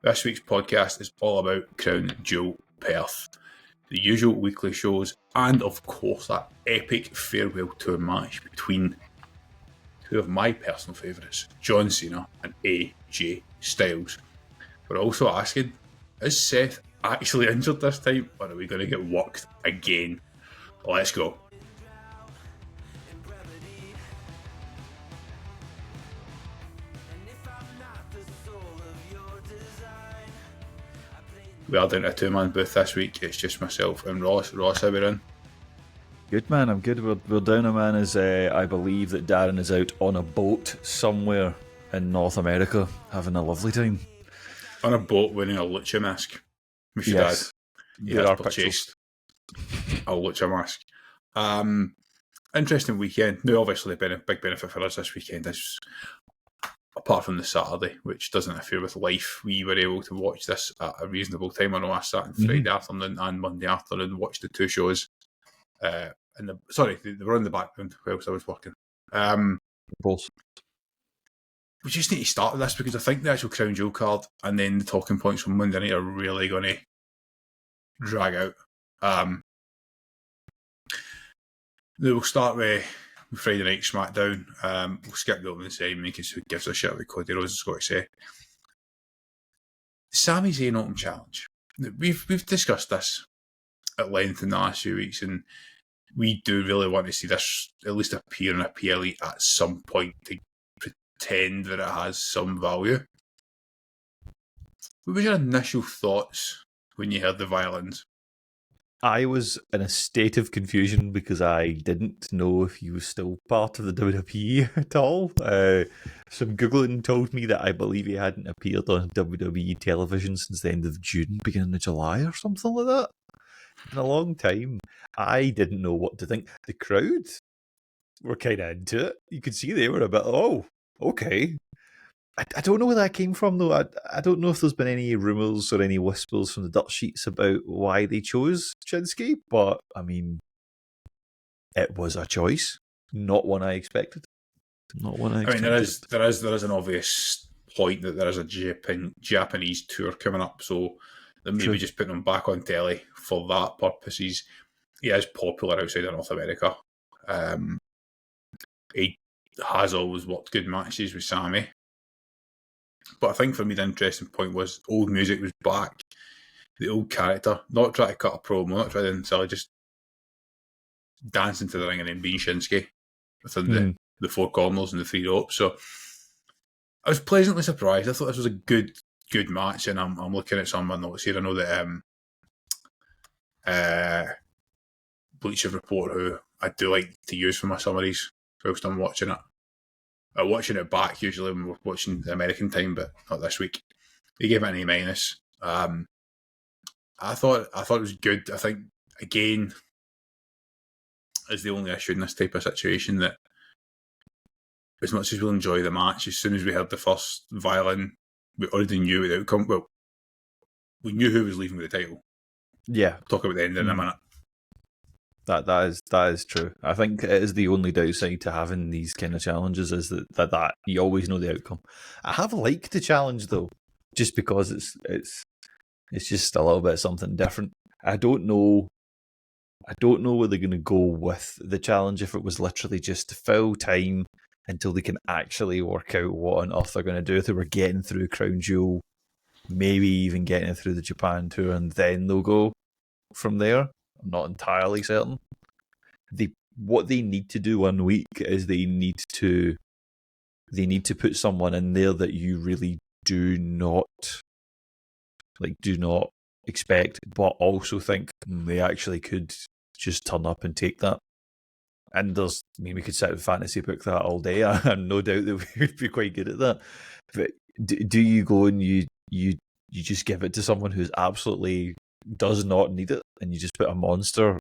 This week's podcast is all about Crown Jewel Perth, the usual weekly shows, and of course that epic farewell tour match between two of my personal favourites, John Cena and AJ Styles. We're also asking, is Seth actually injured this time, or are we going to get worked again? Let's go. We are down to a two-man booth this week. It's just myself and Ross. Ross, how we doing? Good, man. I'm good. We're down a man as I believe that Darren is out on a boat somewhere in North America having a lovely time. On a boat wearing a lucha mask. With your dad. He has purchased a lucha mask. Interesting weekend. Now, obviously, the big benefit for us this weekend is, apart from the Saturday, which doesn't interfere with life, we were able to watch this at a reasonable time. I know I sat on Friday afternoon and Monday afternoon, watched the two shows. They were in the background whilst I was working. Both. We just need to start with this because I think the actual Crown Jewel card and then the talking points from Monday night are really going to drag out. We'll start with Friday night SmackDown. We'll skip the opening segment because who gives a shit what Cody Rhodes has got to say. Sami Zayn Open Challenge. We've discussed this at length in the last few weeks, and we do really want to see this at least appear in a PLE at some point to pretend that it has some value. What was your initial thoughts when you heard the violins? I was in a state of confusion because I didn't know if he was still part of the WWE at all. Some Googling told me that I believe he hadn't appeared on WWE television since the end of June, beginning of July or something like that. In a long time. I didn't know what to think. The crowd were kind of into it. You could see they were a bit, oh, okay. I don't know where that came from, though. I don't know if there's been any rumours or any whispers from the dirt sheets about why they chose Shinsuke, but, I mean, it was a choice. Not one I expected. Not one I expected. I mean, there is an obvious point that there is a Japanese tour coming up, so they're maybe just putting him back on telly for that purpose. He is popular outside of North America. He has always worked good matches with Sami. But I think for me the interesting point was old music was back. The old character, not trying to cut a promo, not trying to necessarily just dance into the ring and then being Shinsuke within the four corners and the three ropes. So I was pleasantly surprised. I thought this was a good match, and I'm looking at some of my notes here. I know that Bleacher Report, who I do like to use for my summaries whilst I'm watching it. Watching it back usually when we're watching the American time, but not this week. They gave it an A-. I thought it was good. I think again is the only issue in this type of situation that as much as we'll enjoy the match, as soon as we heard the first violin, we already knew the outcome. Well, we knew who was leaving with the title. Yeah. We'll talk about the end in a minute. That is true. I think it is the only downside to having these kind of challenges is that you always know the outcome. I have liked the challenge though, just because it's just a little bit something different. I don't know where they're going to go with the challenge if it was literally just to fill time until they can actually work out what on earth they're going to do. If they were getting through Crown Jewel, maybe even getting through the Japan tour, and then they'll go from there. I'm not entirely certain. What they need to do one week is they need to put someone in there that you really do not expect, but also think they actually could just turn up and take that. And we could sit and fantasy book that all day. I have no doubt that we would be quite good at that. But do you go and you just give it to someone who's absolutely does not need it, and you just put a monster,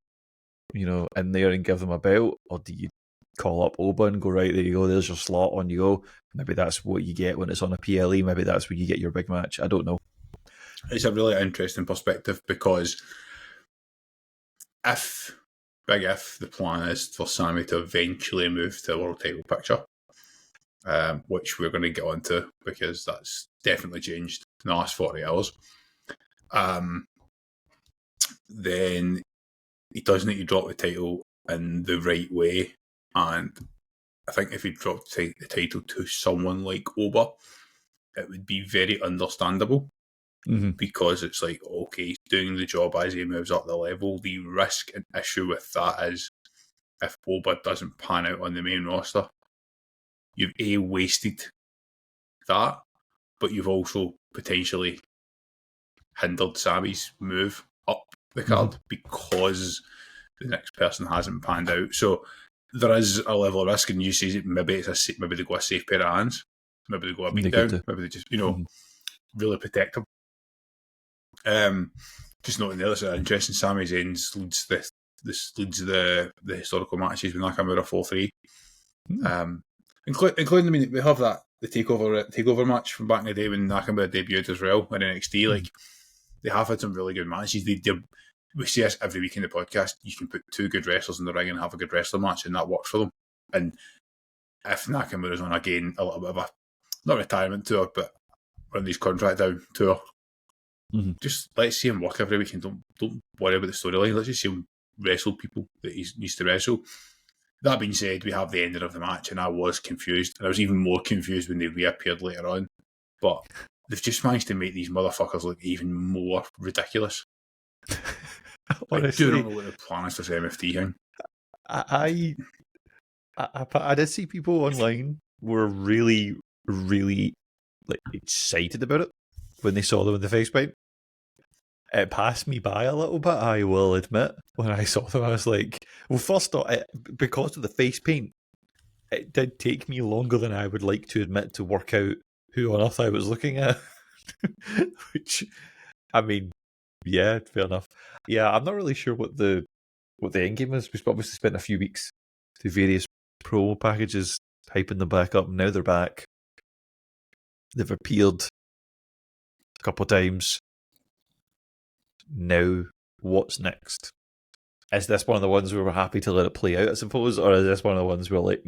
in there and give them a belt, or do you call up Oba and go, right, there you go, there's your slot, on you go? Maybe that's what you get when it's on a PLE. Maybe that's where you get your big match. I don't know. It's a really interesting perspective because if the plan is for Sami to eventually move to a world title picture, which we're going to get onto because that's definitely changed in the last 40 hours. Then he does need to drop the title in the right way, and I think if he dropped the title to someone like Oba, it would be very understandable, because it's like, okay, he's doing the job as he moves up the level. The risk and issue with that is, if Oba doesn't pan out on the main roster, you've wasted that, but you've also potentially hindered Sammy's move up the card because the next person hasn't panned out. So there is a level of risk, and you see maybe maybe they go a safe pair of hands, maybe they go a beat down, maybe they just really protect him. Just noting the other side, interesting. Sami Zayn leads the historical matches with Nakamura 4-3, including, I mean, we have the takeover match from back in the day when Nakamura debuted as well in NXT. Like, they have had some really good matches. We see this every week in the podcast. You can put two good wrestlers in the ring and have a good wrestler match, and that works for them. And if Nakamura's on again a little bit of a, not retirement tour, but run his contract down tour, just let's see him work every week, and don't worry about the storyline. Let's just see him wrestle people that he needs to wrestle. That being said, we have the ending of the match, and I was confused. And I was even more confused when they reappeared later on. But they've just managed to make these motherfuckers look even more ridiculous. Honestly, I do not know what the plan is for this MFT thing. I did see people online were really, really like excited about it when they saw them in the face paint. It passed me by a little bit, I will admit. When I saw them, I was like, well, first off, because of the face paint, it did take me longer than I would like to admit to work out who on earth I was looking at. Which, I mean, yeah, fair enough. Yeah, I'm not really sure what the end game is. We've obviously spent a few weeks through various promo packages, hyping them back up. Now they're back. They've appeared a couple of times. Now, what's next? Is this one of the ones where we're happy to let it play out, I suppose, or is this one of the ones where like,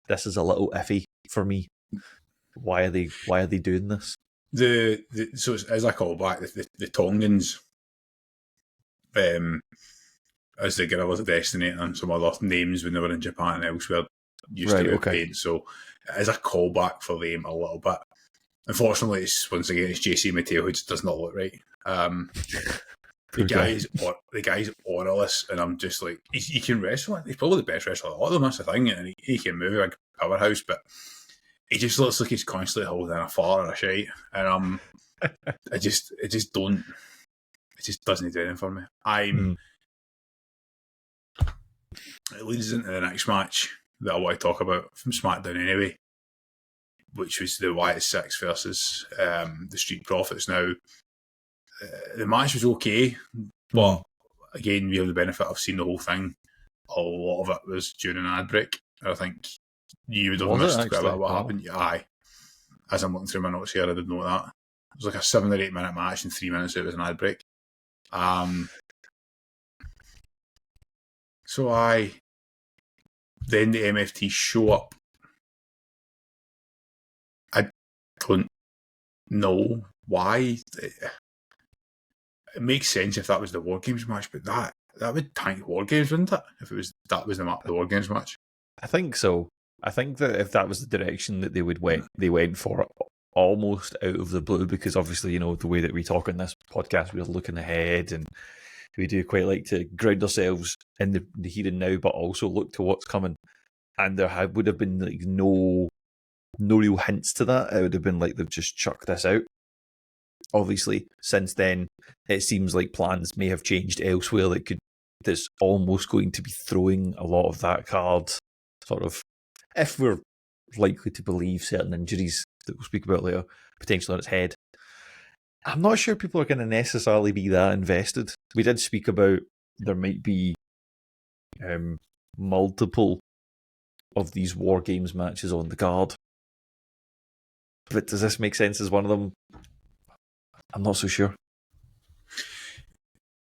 this is a little iffy for me? Why are they doing this? So as I call back, the Tongans, as the Gorillas of Destiny and some other names when they were in Japan and elsewhere used to wear paint. So as a callback for them a little bit. Unfortunately, it's JC Mateo, who just does not look right. The guy's auraless, and I'm just like, he can wrestle. He's probably the best wrestler of all of them, that's the thing, and he can move like a powerhouse, but he just looks like he's constantly holding a fart or a shite, and it just doesn't do anything for me. It leads into the next match that I want to talk about from SmackDown anyway, which was the Wyatt Six versus the Street Profits. Now, the match was okay, but again, we have the benefit of seeing the whole thing. A lot of it was during an ad break. I think you would have missed quite a bit of what happened. Aye. As I'm looking through my notes here, I did know that. It was like a 7 or 8 minute match, and 3 minutes it was an ad break. Then the MFT show up. I don't know why. It makes sense if that was the War Games match, but that would tank War Games, wouldn't it? If that was the War Games match. I think so. I think that if that was the direction that they went for it almost out of the blue, because obviously, the way that we talk on this podcast, we're looking ahead, and we do quite like to ground ourselves in the here and now, but also look to what's coming. And there would have been like no real hints to that. It would have been like they've just chucked this out. Obviously, since then, it seems like plans may have changed elsewhere. That's almost going to be throwing a lot of that card, sort of, if we're likely to believe certain injuries that we'll speak about later, potentially on its head. I'm not sure people are going to necessarily be that invested. We did speak about there might be multiple of these War Games matches on the card. But does this make sense as one of them? I'm not so sure.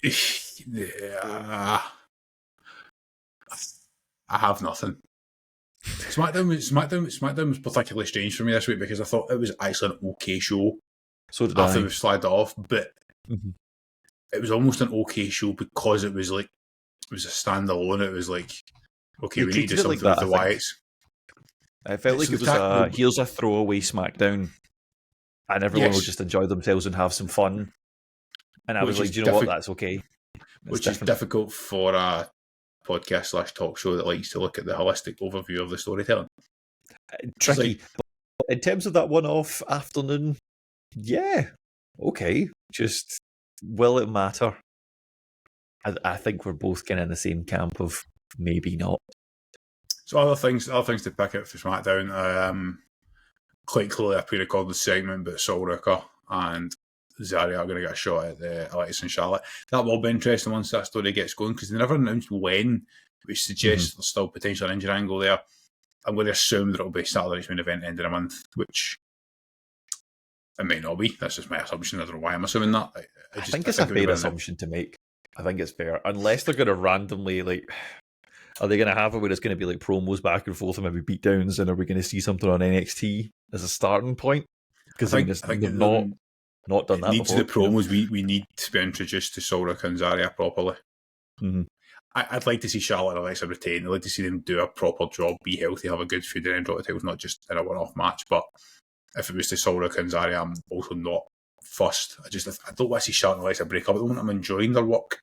I have nothing. SmackDown was particularly strange for me this week because I thought it was actually an okay show. So did I I. thought we slagged it off, but Mhm. it was almost an okay show because it was like it was a standalone. It was like, okay, They we need to do treated it like something that, with I the think. Wyatts. I felt like So it was here's a throwaway SmackDown, and everyone will yes, just enjoy themselves and have some fun. And I was which like, is do you know what? That's okay. It's which is different. difficult for a podcast / talk show that likes to look at the holistic overview of the storytelling. It's like, Tricky. But in terms of that one-off afternoon, yeah, okay. Just will it matter? I think we're both kind of in the same camp of maybe not. so other things to pick out for SmackDown. Quite clearly a pre-recorded segment, but Sol Rucker and Zarya are going to get a shot at the Alexis and Charlotte. That will be interesting once that story gets going because they never announced when, which suggests there's still potential an injury angle there. I'm going to assume that it'll be Saturday's main event end of the month, which it may not be. That's just my assumption. I don't know why I'm assuming that. I think it's a fair assumption to make. I think it's fair. Unless they're going to randomly, like, are they going to have it where it's going to be like promos back and forth and maybe beatdowns, and are we going to see something on NXT as a starting point? Because I think they've not done that needs before. The promos, we need to be introduced to Sol Rucker and Zarya properly. Mm-hmm. I'd like to see Charlotte and Alexa retain. I'd like to see them do a proper job, be healthy, have a good feud, and then drop the titles, not just in a one-off match. But if it was to Sol Rucker and Zarya, I'm also not fussed. I don't want to see Charlotte and Alexa break up at the moment. I'm enjoying their work.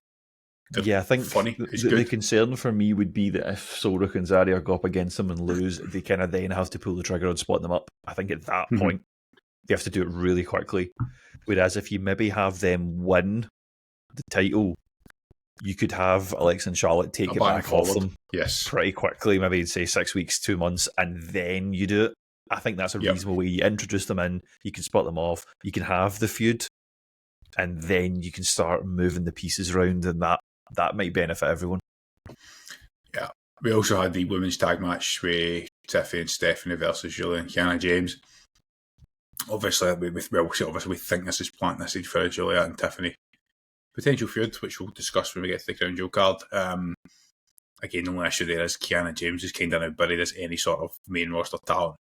I think funny. The concern for me would be that if Sol Rucker and Zarya go up against them and lose, they kind of then have to pull the trigger on splitting them up. I think at that point, they have to do it really quickly. Whereas if you maybe have them win the title, you could have Alexa and Charlotte take it back off them pretty quickly, maybe say 6 weeks, 2 months, and then you do it. I think that's a reasonable way. You introduce them in, you can split them off, you can have the feud, and then you can start moving the pieces around, and that might benefit everyone. Yeah. We also had the women's tag match with Tiffany and Stephanie versus Julia and Kiana James. Obviously, we think this is planting the seed for Julia and Tiffany potential feud, which we'll discuss when we get to the Crown Jewel card. Again, the only issue there is Kiana James is kind of now buried as any sort of main roster talent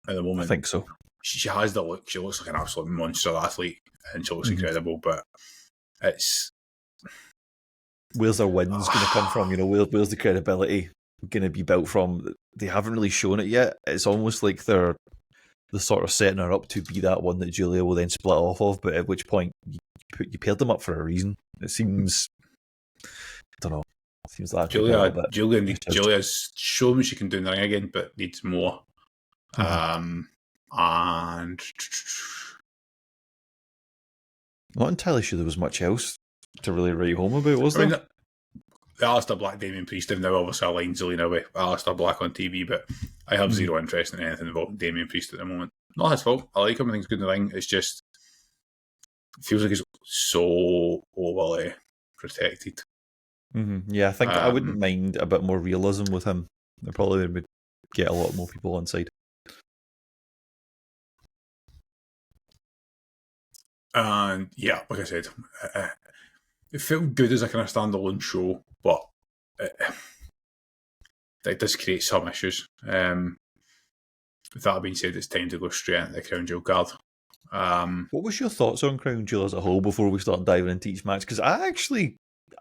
at the moment. I think so. She has the look. She looks like an absolute monster athlete, and she looks incredible. But it's where's their wins going to come from? You know, where's the credibility going to be built from? They haven't really shown it yet. It's almost like they're sort of setting her up to be that one that Julia will then split off of. But at which point you paired them up for a reason. It seems, I don't know. It seems like Julia's shown she can do in the ring again, but needs more. And I'm not entirely sure there was much else to really write home about, was there? The Aleister Black Damien Priest have now obviously aligned Zelina with Aleister Black on TV, but I have zero interest in anything involving Damien Priest at the moment. Not his fault. I like him. I think he's good in the ring. It's just it feels like he's so overly protected. Mm-hmm. Yeah, I think I wouldn't mind a bit more realism with him. I probably would get a lot more people on side. And yeah, like I said, it felt good as a kind of standalone show, but it does create some issues. With that being said, it's time to go straight into the Crown Jewel card. What was your thoughts on Crown Jewel as a whole before we start diving into each match? Because I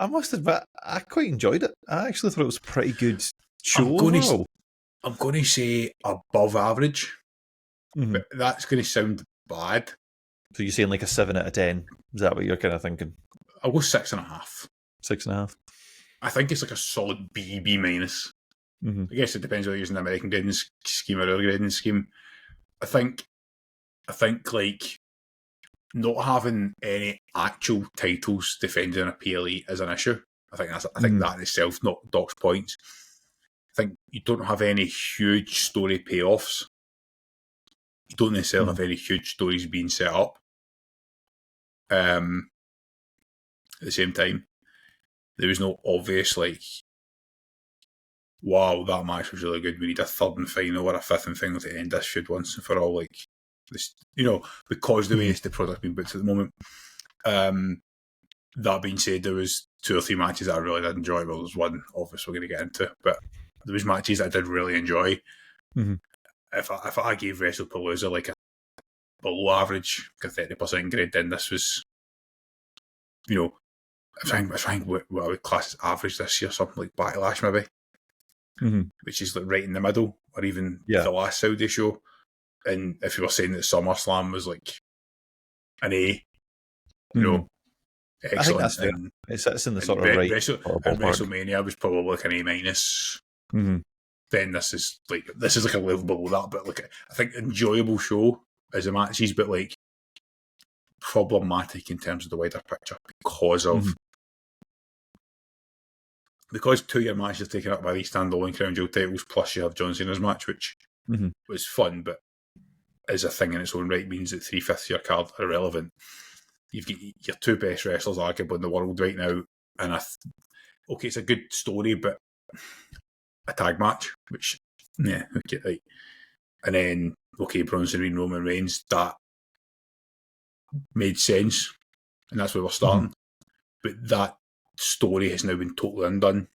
must admit, I quite enjoyed it. I actually thought it was a pretty good show overall. I'm going to say above average, but that's going to sound bad. So you're saying like a 7 out of 10? Is that what you're kind of thinking? I'll go 6.5. 6.5. I think it's like a solid B minus. I guess it depends whether you're using the American grading scheme or our grading scheme. I think like not having any actual titles defended in a PLE is an issue. I think that in itself not docks points. I think you don't have any huge story payoffs. You don't necessarily have any huge stories being set up. At the same time, there was no obvious like, wow, that match was really good. We need a third and final or a fifth and final to end this feud once and for all. Like this, because the way the product's been booked at the moment. That being said, there was 2 or 3 matches that I really did enjoy. Well, there's one, obviously, we're going to get into, but there was matches that I did really enjoy. If I gave WrestlePalooza like below average, got 30% grade, then this was, I think what I would class as average this year, something like Backlash maybe, which is like right in the middle, or even the last Saudi show. And if you were saying that SummerSlam was like an A, excellent. I think that's fair. It sits in the sort of right. And WrestleMania was probably like an A minus. Then this is like a level below that, but like I think enjoyable show as a matches, but like problematic in terms of the wider picture because 2 year matches taken up by these standalone Crown Jewel titles, plus you have John Cena's match, which was fun, but is a thing in its own right, means that 3/5 year card are irrelevant. You've got your two best wrestlers arguably in the world right now, and it's a good story, but a tag match, which right. And then Bronson Reed, Roman Reigns, that made sense, and that's where we're starting. But that story has now been totally undone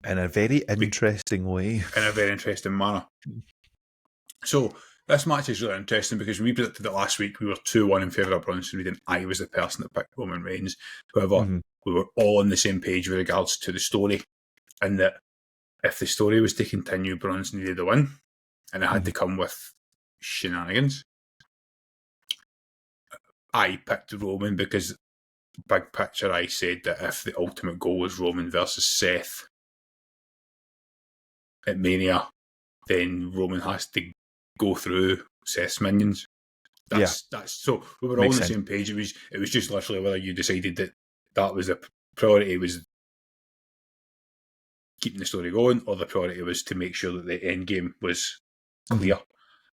in a very interesting way, in a very interesting manner. So this match is really interesting because when we predicted it last week, we were 2-1 in favour of Bronson Reed, and I was the person that picked Roman Reigns. However, we were all on the same page with regards to the story, and that if the story was to continue, Bronson needed the win, and it had to come with shenanigans. I picked Roman because, big picture, I said that if the ultimate goal was Roman versus Seth at Mania, then Roman has to go through Seth's minions. That's so we were all on the same page. It was just literally whether you decided that was the priority was keeping the story going, or the priority was to make sure that the end game was clear.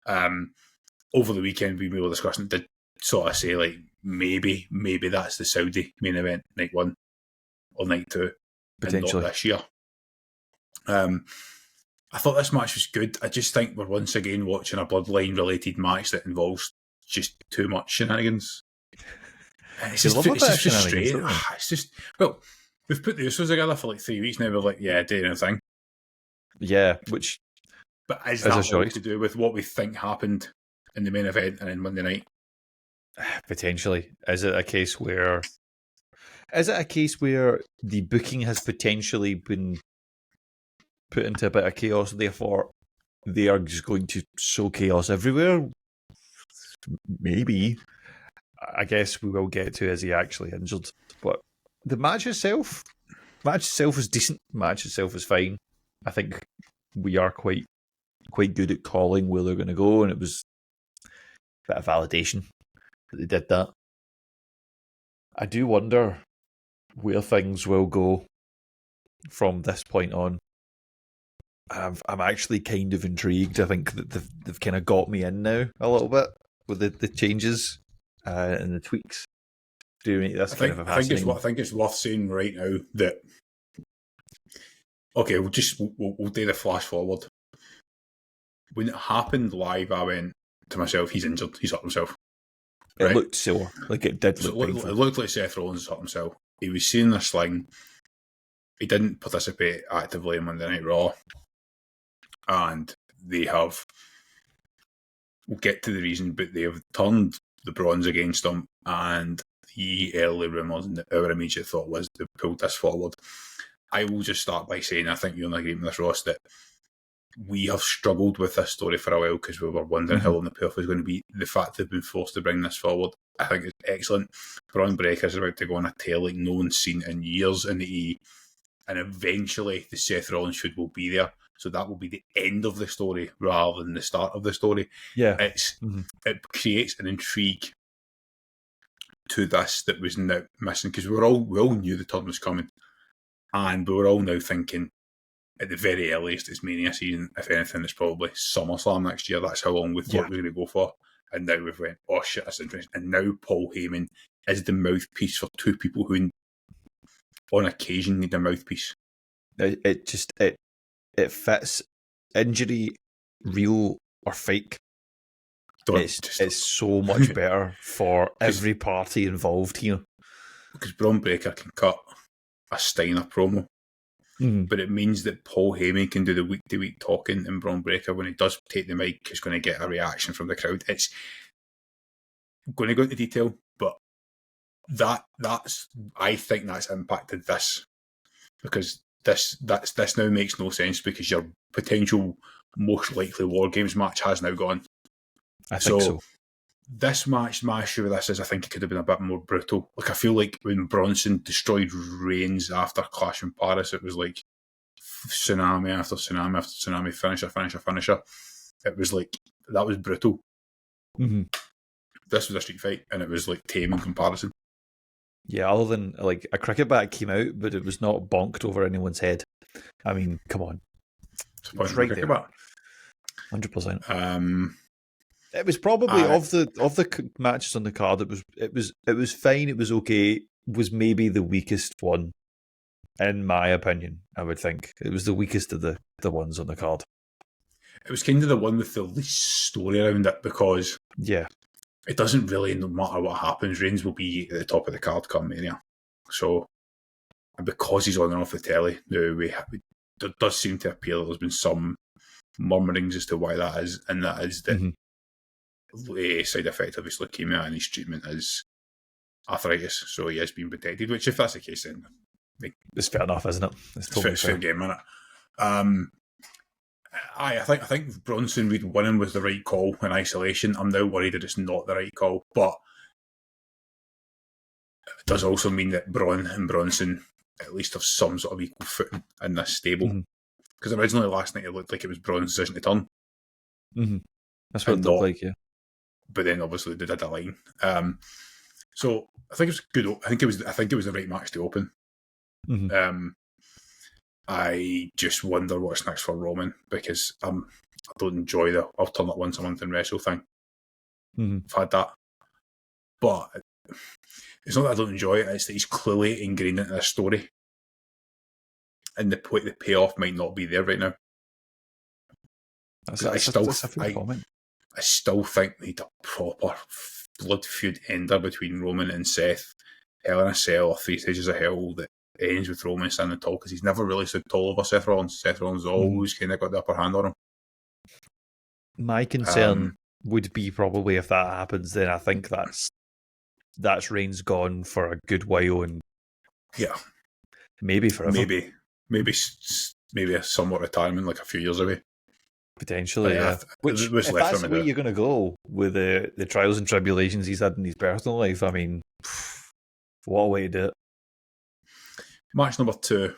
Over the weekend, we were discussing, did sort of say like maybe that's the Saudi main event, night 1 or night 2, potentially, and not this year. I thought this match was good. I just think we're once again watching a Bloodline related match that involves just too much shenanigans. It's just frustrating. It's just, we've put the Usos together for like 3 weeks now. We're like, do anything. Yeah, but is that all to do with what we think happened in the main event and then Monday night? Potentially. Is it a case where the booking has potentially been put into a bit of chaos, therefore they are just going to sow chaos everywhere? Maybe. I guess we will get to is he actually injured. But the match itself is decent. The match itself is fine. I think we are quite good at calling where they're going to go, and it was a bit of validation that they did that. I do wonder where things will go from this point on. I'm actually kind of intrigued. I think that they've kind of got me in now a little bit with the changes and the tweaks. I think it's worth saying right now that we'll do the flash forward. When it happened live, I went to myself, he's injured, he's hurt himself. It looked sore, like it did look painful. It looked like Seth Rollins hurt himself. He was seeing the sling. He didn't participate actively in Monday Night Raw. And we'll get to the reason, but they have turned the bronze against him, and the early rumours and our immediate thought was they pulled this forward. I will just start by saying, I think you'll agree with this, Ross, that we have struggled with this story for a while because we were wondering how long the payoff was going to be. The fact they've been forced to bring this forward, I think it's excellent. Braun Breaker's about to go on a tail like no one's seen in years in the E, and eventually the Seth Rollins feud will be there. So that will be the end of the story rather than the start of the story. Yeah, it creates an intrigue to this that was now missing, because we all knew the turn was coming, and we were all now thinking at the very earliest it's Mania season. If anything, it's probably SummerSlam next year. That's how long we thought we were going to go for. And now we've went, oh shit, that's interesting. And now Paul Heyman is the mouthpiece for two people who on occasion need a mouthpiece. It fits. Injury, real or fake. It's so much better for every party involved here. Because Braun Breaker can cut a Steiner promo, but it means that Paul Heyman can do the week-to-week talking, and Braun Breaker, when he does take the mic, is going to get a reaction from the crowd. going to go into detail, but I think that's impacted this, because this now makes no sense, because your potential most likely War Games match has now gone. I think so. This match, my issue with this is I think it could have been a bit more brutal. Like, I feel like when Bronson destroyed Reigns after Clash in Paris, it was like tsunami after tsunami after tsunami, finisher. It was like, that was brutal. Mm-hmm. This was a street fight, and it was like tame in comparison. Yeah, other than like a cricket bat came out, but it was not bonked over anyone's head. I mean, come on, It's a right there, 100%. It was probably of the matches on the card. It was fine. It was okay. It was maybe the weakest one, in my opinion. I would think it was the weakest of the ones on the card. It was kind of the one with the least story around it, because it doesn't really, no matter what happens, Reigns will be at the top of the card come Mania. So, and because he's on and off the telly, there does seem to appear that there's been some murmurings as to why that is, and that is that a side effect of his leukemia, and his treatment is arthritis, so he has been protected, which, if that's the case, then it's fair enough, isn't it? It's totally fair game, isn't it? I think Bronson Reed winning was the right call in isolation. I'm now worried that it's not the right call, but it does also mean that Braun and Bronson at least have some sort of equal footing in this stable. Because originally last night it looked like it was Braun's decision to turn. That's what it looked like, yeah. But then obviously they did a line. So I think it was good. I think it was the right match to open. I just wonder what's next for Roman, because I don't enjoy the I'll turn up once a month and wrestle thing. I've had that. But it's not that I don't enjoy it, it's that he's clearly ingrained into this story. And the payoff might not be there right now. That's a fair comment. I still think they need a proper blood feud ender between Roman and Seth. Hell in a Cell, or 3 Stages of Hell, that ends with Roman standing tall, because he's never really stood tall over Seth Rollins. Seth Rollins always kind of got the upper hand on him. My concern would be probably if that happens, then I think that's Reigns gone for a good while, and maybe forever. Maybe a somewhat retirement, like a few years away. Potentially, yeah. Which, if that's the way you're going to go with the trials and tribulations he's had in his personal life, I mean, what a way to do it. Match number 2.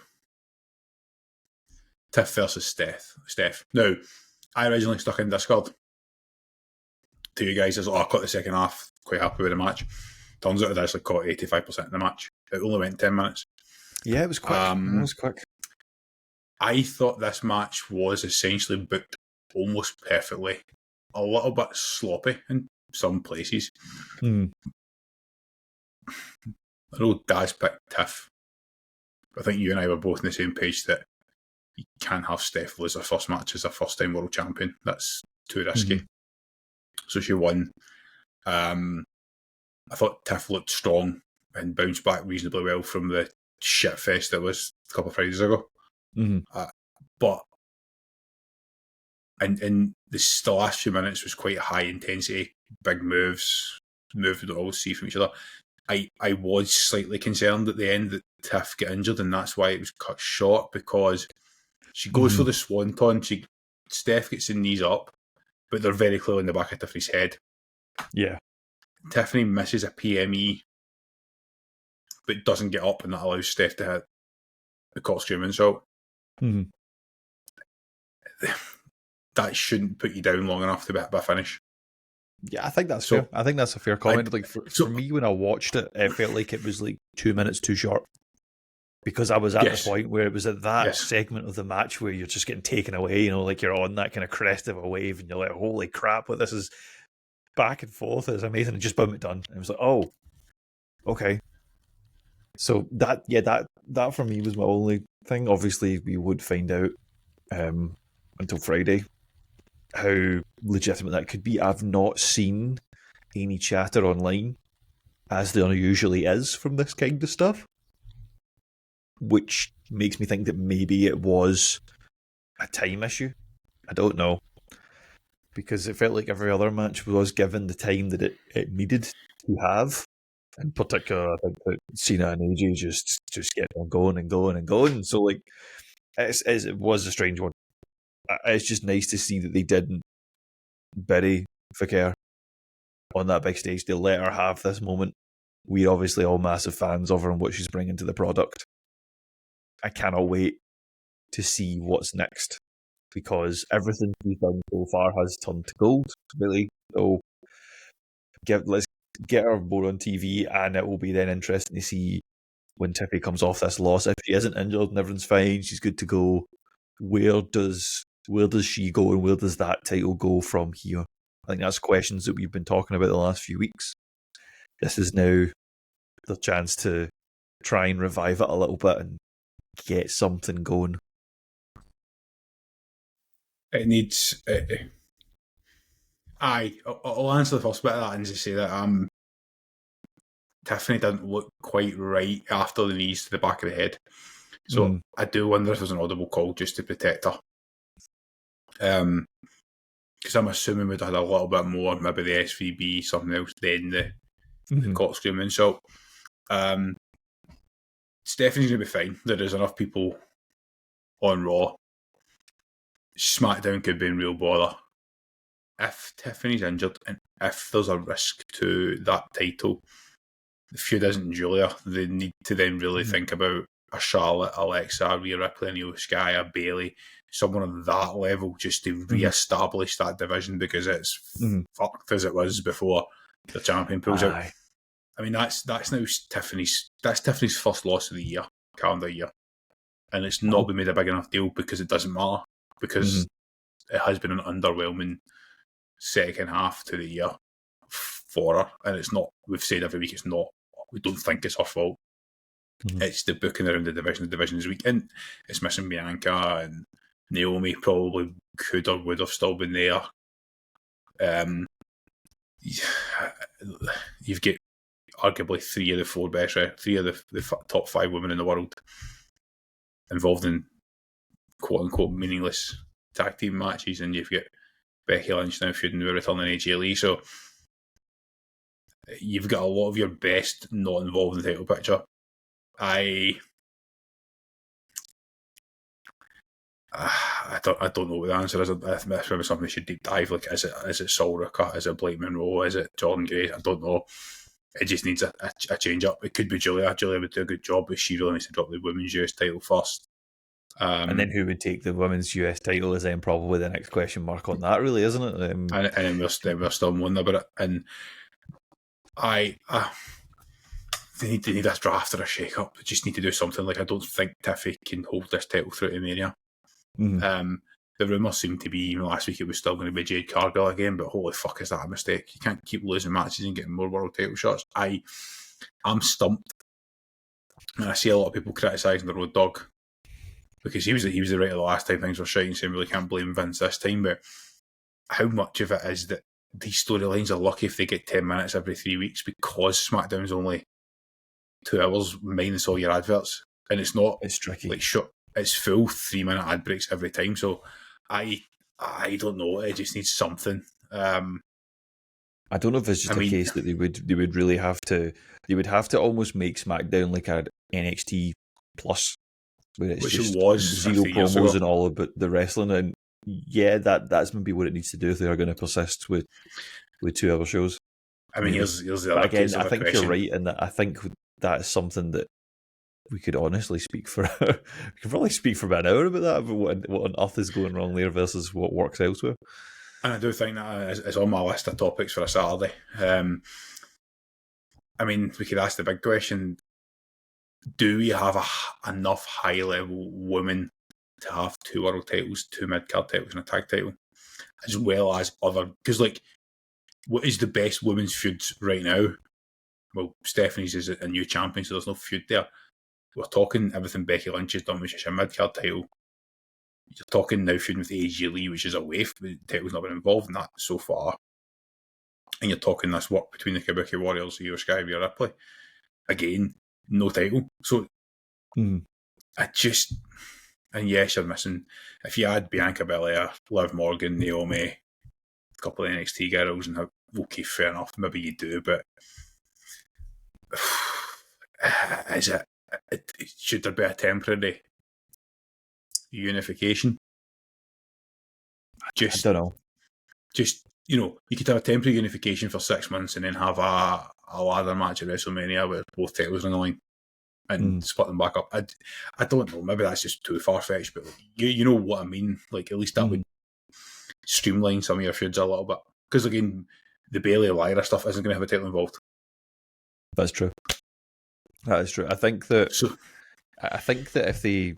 Tiff versus Steph. Now, I originally stuck in Discord to you guys as, I caught the second half, quite happy with the match. Turns out I actually caught 85% of the match. It only went 10 minutes. Yeah, it was quick. I thought this match was essentially booked almost perfectly. A little bit sloppy in some places. I know Daz picked Tiff. I think you and I were both on the same page that you can't have Steph lose her first match as a first-time world champion. That's too risky. So she won. I thought Tiff looked strong and bounced back reasonably well from the shit fest that was a couple of Fridays ago. But in the last few minutes was quite high intensity, big moves we don't always see from each other. I was slightly concerned at the end that Tiff got injured, and that's why it was cut short, because she goes for the swanton. Steph gets the knees up, but they're very clearly in the back of Tiffany's head. Yeah. Tiffany misses a PME, but doesn't get up, and that allows Steph to hit the corkscrew moonsault. That shouldn't put you down long enough to be a finish. Yeah, I think that's fair. I think that's a fair comment. For me, when I watched it, it felt like it was like 2 minutes too short, because I was at the point where it was at that segment of the match where you're just getting taken away, like you're on that kind of crest of a wave, and you're like, holy crap, what this is back and forth is amazing, and just boom, it done. And it was like, oh, okay. So that for me was my only thing. Obviously, we would find out until Friday how legitimate that could be. I've not seen any chatter online, as there usually is from this kind of stuff, which makes me think that maybe it was a time issue. I don't know. because it felt like every other match was given the time that it needed to have. In particular, I think that Cena and AJ just kept on going and going and going. So, like, it was a strange one. It's just nice to see that they didn't bury Vicaire on that big stage. They let her have this moment. We're obviously all massive fans of her and what she's bringing to the product. I cannot wait to see what's next, because everything she's done so far has turned to gold, really. So let's get her more on TV, and it will be then interesting to see when Tiffy comes off this loss. If she isn't injured and everything's fine, she's good to go. Where does she go, and where does that title go from here? I think that's questions that we've been talking about the last few weeks. This is now the chance to try and revive it a little bit and get something going. It needs. I'll answer the first bit of that and just say that Tiffany didn't look quite right after the knees to the back of the head. So I do wonder if there's an audible call just to protect her. Because I'm assuming we'd have had a little bit more, maybe the SVB, something else, then the corkscrew moonsault. Stephanie's going to be fine. There is enough people on Raw. SmackDown could be in real bother. If Tiffany's injured and if there's a risk to that title, the feud isn't Julia, they need to then really think about a Charlotte, Alexa, Rhea Ripley, Io Sky, a Bayley, someone on that level just to re-establish that division, because it's fucked as it was before the champion pulls out. I mean, that's now Tiffany's first loss of the year, calendar year. And it's not been made a big enough deal because it doesn't matter, because it has been an underwhelming second half to the year for her. And it's not, we've said every week, it's not, we don't think it's her fault. It's the booking around the division. The division is weak, and it's missing Bianca, and Naomi probably could or would have still been there. You've got arguably three of the top 5 women in the world involved in quote unquote meaningless tag team matches, and you've got Becky Lynch now feuding with returning AJ Lee. So you've got a lot of your best not involved in the title picture. I don't know what the answer is. That's maybe something we should deep dive. Like, is it Sol Ruka? Is it Blake Monroe? Is it Jordan Grace? I don't know. It just needs a change up. It could be Julia. Julia would do a good job, but she really needs to drop the women's US title first. And then who would take the women's US title is then probably the next question mark on that, really, isn't it? And then we're still moaning about it. And they need a draft or a shake-up. They just need to do something. Like, I don't think Tiffy can hold this title through to Mania. The rumours seem to be, even last week, it was still going to be Jade Cargill again, but holy fuck, is that a mistake? You can't keep losing matches and getting more world title shots. I'm stumped. And I see a lot of people criticising the Road Dogg, because he was the right of the last time things were shouting, saying, really can't blame Vince this time. But how much of it is that these storylines are lucky if they get 10 minutes every 3 weeks, because SmackDown's only 2 hours minus all your adverts, and it's not. It's tricky. Like, it's full 3-minute ad breaks every time. So I don't know. It just needs something. I don't know if it's just a case that they would really have to. They would have to almost make SmackDown like an NXT plus, where it's which just it was zero promos and all about the wrestling. And yeah, that's maybe what it needs to do if they are going to persist with 2 hour shows. I mean, here's the other again, case of I think question. you're right in that. I think that is something that we could honestly speak for. We could probably speak for about an hour about that, about what on earth is going wrong there versus what works elsewhere. And I do think that is on my list of topics for a Saturday. I mean, we could ask the big question: do we have enough high-level women to have 2 world titles, 2 mid-card titles, and a tag title, as well as other? Because, like, what is the best women's feuds right now? Well, Stephanie's is a new champion, so there's no feud there. We're talking everything Becky Lynch has done, which is a mid-card title. You're talking now feuding with AJ Lee, which is away. The title's not been involved in that so far. And you're talking this work between the Kabuki Warriors, Io Sky, Rhea Ripley. Again, no title. So I just... And yes, you're missing... If you add Bianca Belair, Liv Morgan, Naomi, couple of NXT girls and okay, fair enough, maybe you do, but should there be a temporary unification? I don't know. Just, you could have a temporary unification for 6 months and then have a ladder match at WrestleMania with both titles on the line and split them back up. I don't know. Maybe that's just too far-fetched, but you know what I mean. Like, at least that would streamline some of your feuds a little bit. Because, again, the Bayley Lyra stuff isn't going to have a title involved. That's true. That is true. I think that if they...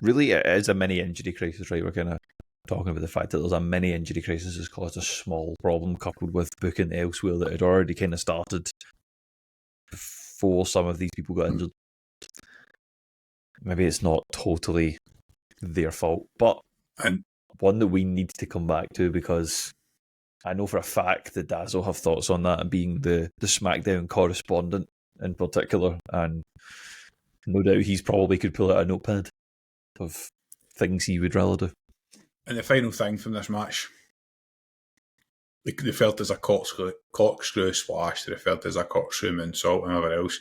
Really, it is a mini injury crisis, right? We're kind of talking about the fact that there's a mini injury crisis has caused a small problem coupled with booking elsewhere that had already kind of started before some of these people got injured. Maybe it's not totally their fault, but one that we need to come back to, because I know for a fact that Daz will have thoughts on that, and being the SmackDown correspondent in particular, and no doubt he's probably could pull out a notepad of things he would rather do. And the final thing from this match, they felt as a corkscrew splash, they felt as a corkscrew moonsault and everything else.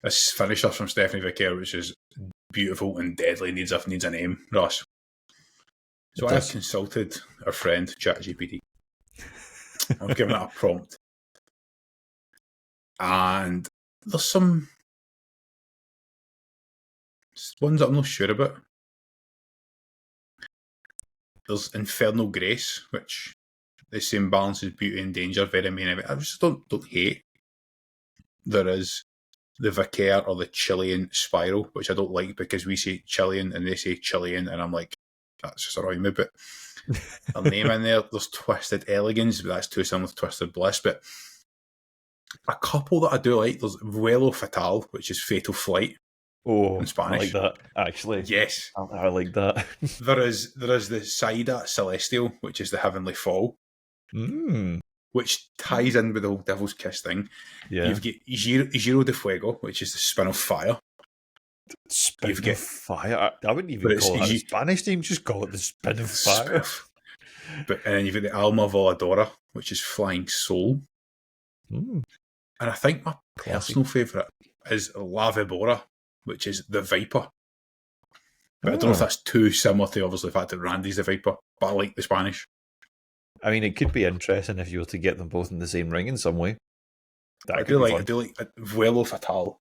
This finisher from Stephanie Vicaire, which is beautiful and deadly, needs a name, Ross. So I have consulted our friend ChatGPT. I've given it a prompt. And there's some ones that I'm not sure about. There's Infernal Grace, which the same balances beauty and danger, very main event. I just don't hate. There is the Vicaire or the Chilean Spiral, which I don't like because we say Chilean and they say Chilean, and I'm like, that's just annoying me. But a name in there, there's Twisted Elegance, but that's too similar to Twisted Bliss. But a couple that I do like, there's Vuelo Fatal, which is Fatal Flight. Oh, in Spanish. I like that, actually. Yes. I like that. there is the Saida Celestial, which is the Heavenly Fall, which ties in with the whole Devil's Kiss thing. Yeah. You've got Giro de Fuego, which is the Spin of Fire. Spin of Fire? I wouldn't even call it a Spanish name, just call it the Spin of Fire. And then you've got the Alma Voladora, which is Flying Soul. And I think my personal favourite is La Vibora, which is the Viper. But I don't know if that's too similar to obviously the fact that Randy's the Viper, but I like the Spanish. I mean, it could be interesting if you were to get them both in the same ring in some way. I do like Vuelo Fatal.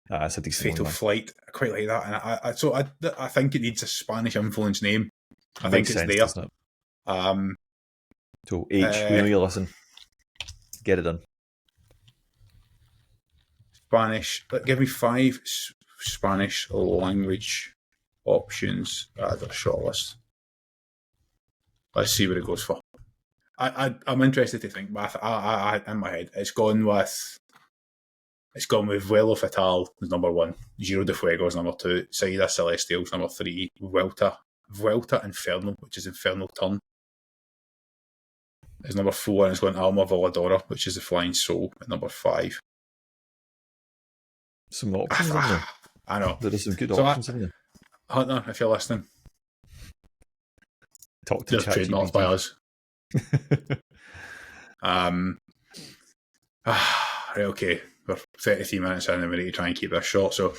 That's a decent Fatal Flight. I quite like that, and I think it needs a Spanish influence name. I think it's there. So H, we know you listen. Get it done. Spanish. Give me 5 Spanish language options. Add a short list. Let's see what it goes for. I'm interested to think, but I in my head, it's gone with Vuelo Fatal is number 1, Giro de Fuego is number 2, Saida Celestial is number 3, Vuelta Inferno, which is Infernal Turn, is number 4, and it's going Alma Voladora, which is the Flying Soul, at number 5. Some options in there. I know. There are some good options in there. Hunter, if you're listening, talk to ChatGPT. Trademarked by us. Right, okay. We're 33 minutes in and we need to try and keep this short. So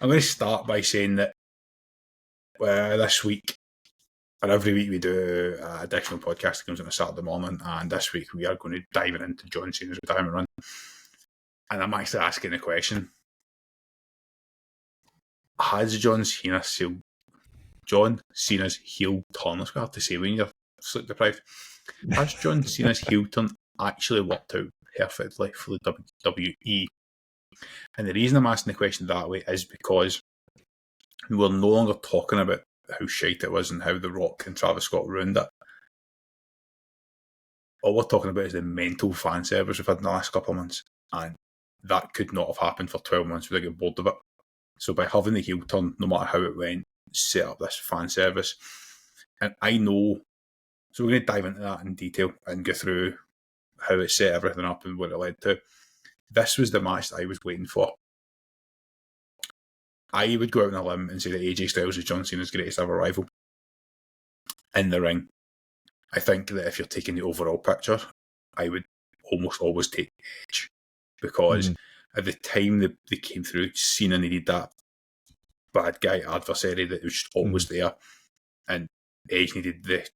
I'm going to start by saying that this week, and every week we do an additional podcast that comes on a Saturday morning, and this week we are going to dive into John Cena's retirement run. And I'm actually asking the question, has John Cena's heel turn, that's what I have to say when you're sleep deprived, has John Cena's heel turn actually worked out perfectly for the WWE? And the reason I'm asking the question that way is because we're no longer talking about how shite it was and how The Rock and Travis Scott ruined it. All we're talking about is the mental fan service we've had in the last couple of months, and that could not have happened for 12 months without getting bored of it. So by having the heel turn, no matter how it went, set up this fan service. And I know, so we're going to dive into that in detail and go through how it set everything up and what it led to. This was the match that I was waiting for. I would go out on a limb and say that AJ Styles is John Cena's greatest ever rival in the ring. I think that if you're taking the overall picture, I would almost always take Edge, because at the time they came through, Cena needed that bad guy adversary that was just always there, and Edge needed the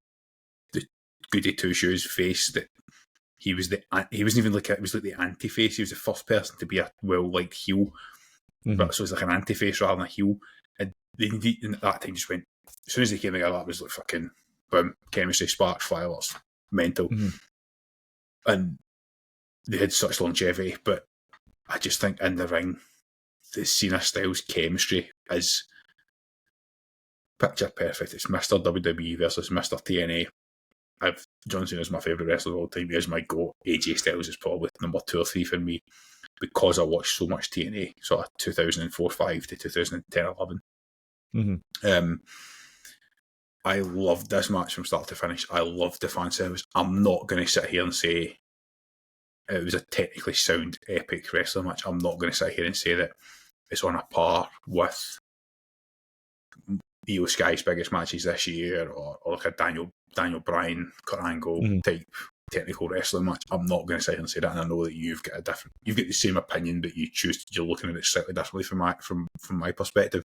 goody two shoes face that he wasn't even like, it was like the anti-face. He was the first person to be a well-liked heel, but so it was like an anti-face rather than a heel. And they needed, and at that time just went, as soon as they came together, that was like fucking boom, chemistry, sparks, fireworks, mental. And they had such longevity, but I just think in the ring, the Cena Styles chemistry is picture perfect. It's Mr. WWE versus Mr. TNA. John Cena is my favourite wrestler of all time. He is my GOAT. AJ Styles is probably number 2 or 3 for me, because I watched so much TNA, sort of 2004-05 to 2010-11. I loved this match from start to finish. I loved the fan service. I'm not going to sit here and say it was a technically sound, epic wrestling match. I'm not going to sit here and say that it's on a par with Io Sky's biggest matches this year, or like a Daniel Bryan, Kurt Angle type technical wrestling match. I'm not going to sit here and say that, and I know that you've got the same opinion, but you're looking at it slightly differently from my perspective.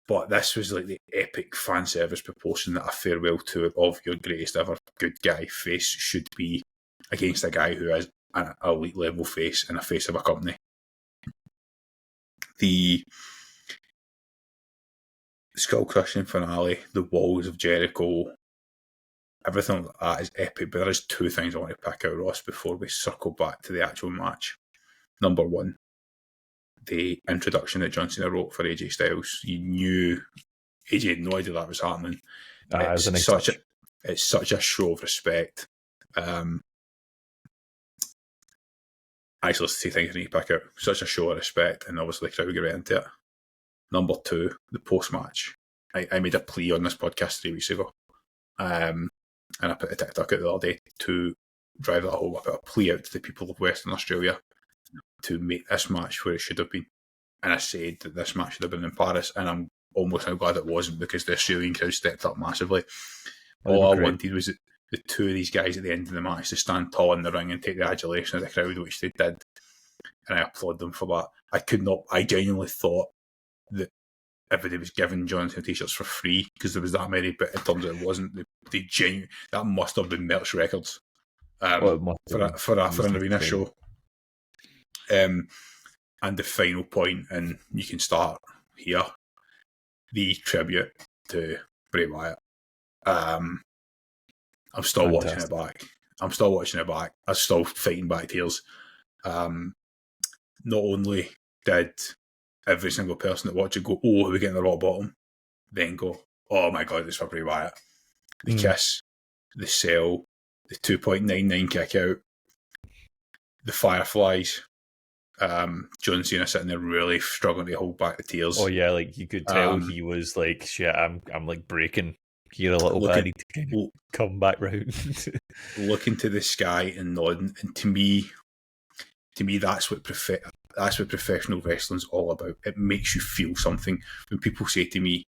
But this was like the epic fan service proportion that a farewell tour of your greatest ever good guy face should be, against a guy who is an elite level face and a face of a company. The skull crushing finale, the walls of Jericho, everything like that is epic. But there is 2 things I want to pick out, Ross, before we circle back to the actual match. Number 1, the introduction that John Cena wrote for AJ Styles. You knew AJ had no idea that was happening. It's such a show of respect. Actually, let's 2 things I need to pick out. Such a show of respect, and obviously the crowd get right into it. Number 2, the post-match. I made a plea on this podcast 3 weeks ago, and I put a TikTok out the other day to drive that home. I put a plea out to the people of Western Australia to make this match where it should have been. And I said that this match should have been in Paris, and I'm almost now glad it wasn't, because the Australian crowd stepped up massively. All I wanted was the 2 of these guys at the end of the match to stand tall in the ring and take the adulation of the crowd, which they did. And I applaud them for that. I genuinely thought that everybody was giving John Cena t-shirts for free because there was that many, but it turns out it wasn't. That must have been merch records for an arena show. And the final point, and you can start here, the tribute to Bray Wyatt. I'm still watching it back. I'm still fighting back tears. Not only did every single person that watched it go, "Oh, are we getting the rock bottom?" then go, "Oh my God, it's for Bray Wyatt." The kiss, the sell, the 2.99 kick out, the fireflies, John Cena sitting there really struggling to hold back the tears. Oh yeah, like you could tell he was like, "Shit, I'm like breaking here a little bit. I need to come back round." Looking to the sky and nodding, and to me, that's what professional wrestling's all about. It makes you feel something. When people say to me,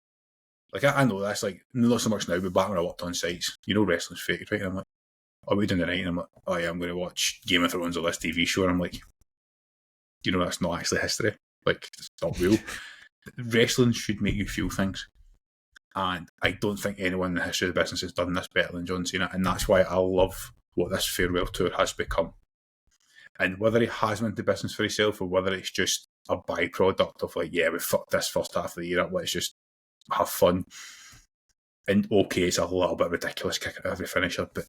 like, I know that's like not so much now, but back when I worked on sites, wrestling's fake, right? And I'm like, "Are we doing the night?" And I'm like, "Oh yeah, I'm going to watch Game of Thrones or this TV show." And I'm like, that's not actually history. Like, it's not real. Wrestling should make you feel things. And I don't think anyone in the history of the business has done this better than John Cena. And that's why I love what this farewell tour has become. And whether he has went into business for himself, or whether it's just a byproduct of like, yeah, we fucked this first half of the year up, let's just have fun. And okay, it's a little bit ridiculous kicking out every finisher, but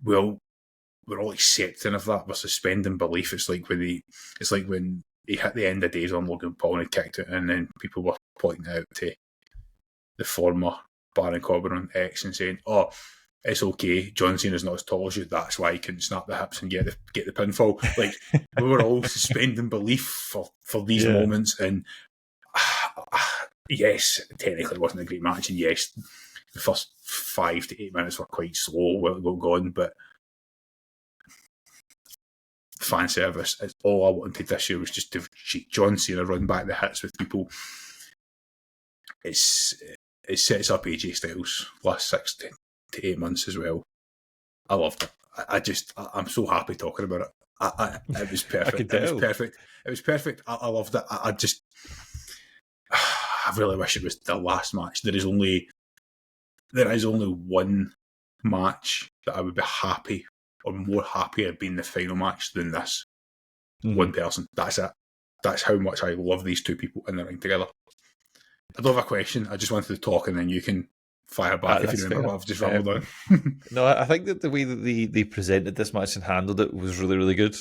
we're all accepting of that. We're suspending belief. It's like when he hit the end of days on Logan Paul and he kicked it, and then people were pointing out to the former Baron Corbin on X and saying, "Oh, it's okay, John Cena's not as tall as you, that's why he couldn't snap the hips and get the pinfall." Like, we were all suspending belief for these moments, and yes, technically it wasn't a great match, and yes, the first 5 to 8 minutes were quite slow while it got going, but fan service is all I wanted this year, was just to see John Cena run back the hits with people. It sets up AJ Styles last 6 to 8 months as well. I loved it. I'm so happy talking about it. It was perfect. I It was perfect. It was perfect. I loved it. I really wish it was the last match. There is only one match that I would be happy or more happy at being the final match than this. One person. That's it. That's how much I love these two people in the ring together. I don't have a question. I just wanted to talk, and then you can fire back if you remember what I've just rambled on. No, I think that the way that they presented this match and handled it was really, really good.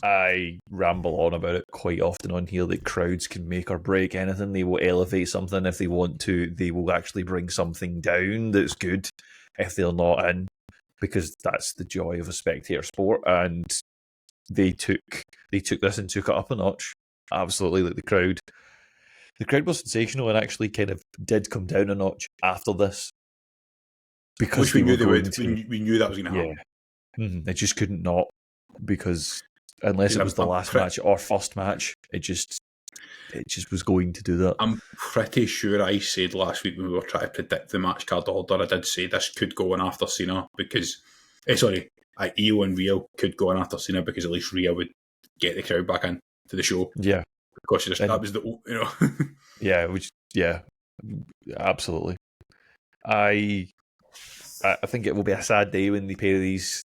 I ramble on about it quite often on here that crowds can make or break anything. They will elevate something if they want to. They will actually bring something down that's good if they're not in, because that's the joy of a spectator sport. And they took this and took it up a notch. Absolutely, like the crowd was sensational and actually kind of did come down a notch after this, because we knew they would. We knew that was going to happen. It just couldn't not, because unless it was the last match or first match, it just was going to do that. I'm pretty sure I said last week when we were trying to predict the match card order, I did say this could go on after Cena because, Io and Rhea could go on after Cena because at least Rhea would get the crowd back in to the show. Yeah, because that was yeah, absolutely. I think it will be a sad day when the pair of these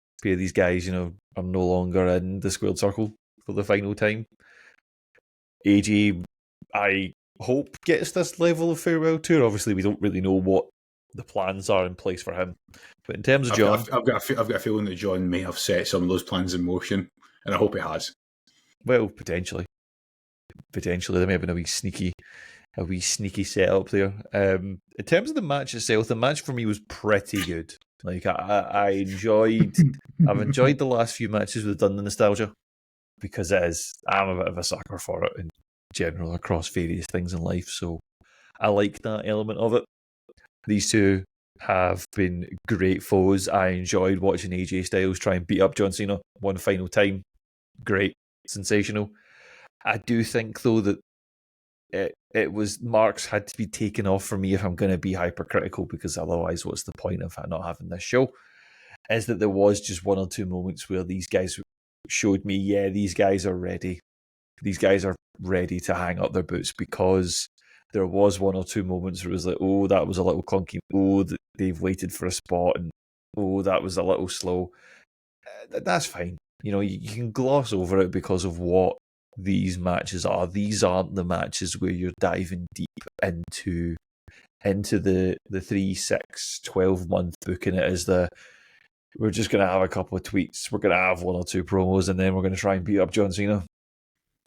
guys, are no longer in the squared circle for the final time. AJ, I hope, gets this level of farewell tour. Obviously, we don't really know what the plans are in place for him. But in terms of John, I've got a feeling that John may have set some of those plans in motion, and I hope he has. Well, potentially, there may have been a wee sneaky setup there. In terms of the match itself, the match for me was pretty good. Like I've enjoyed the last few matches we've done the nostalgia, because I'm a bit of a sucker for it in general across various things in life. So I like that element of it. These two have been great foes. I enjoyed watching AJ Styles try and beat up John Cena one final time. Great, sensational. I do think though that it was marks had to be taken off for me if I'm going to be hypercritical, because otherwise what's the point of not having this show, is that there was just one or two moments where these guys showed me, these guys are ready. These guys are ready to hang up their boots, because there was one or two moments where it was like, oh, that was a little clunky. Oh, they've waited for a spot, and oh, that was a little slow. That's fine. You can gloss over it because of what these matches are. These aren't the matches where you're diving deep into the 3, 6, 12-month booking. It is we're just going to have a couple of tweets, we're going to have one or two promos, and then we're going to try and beat up John Cena.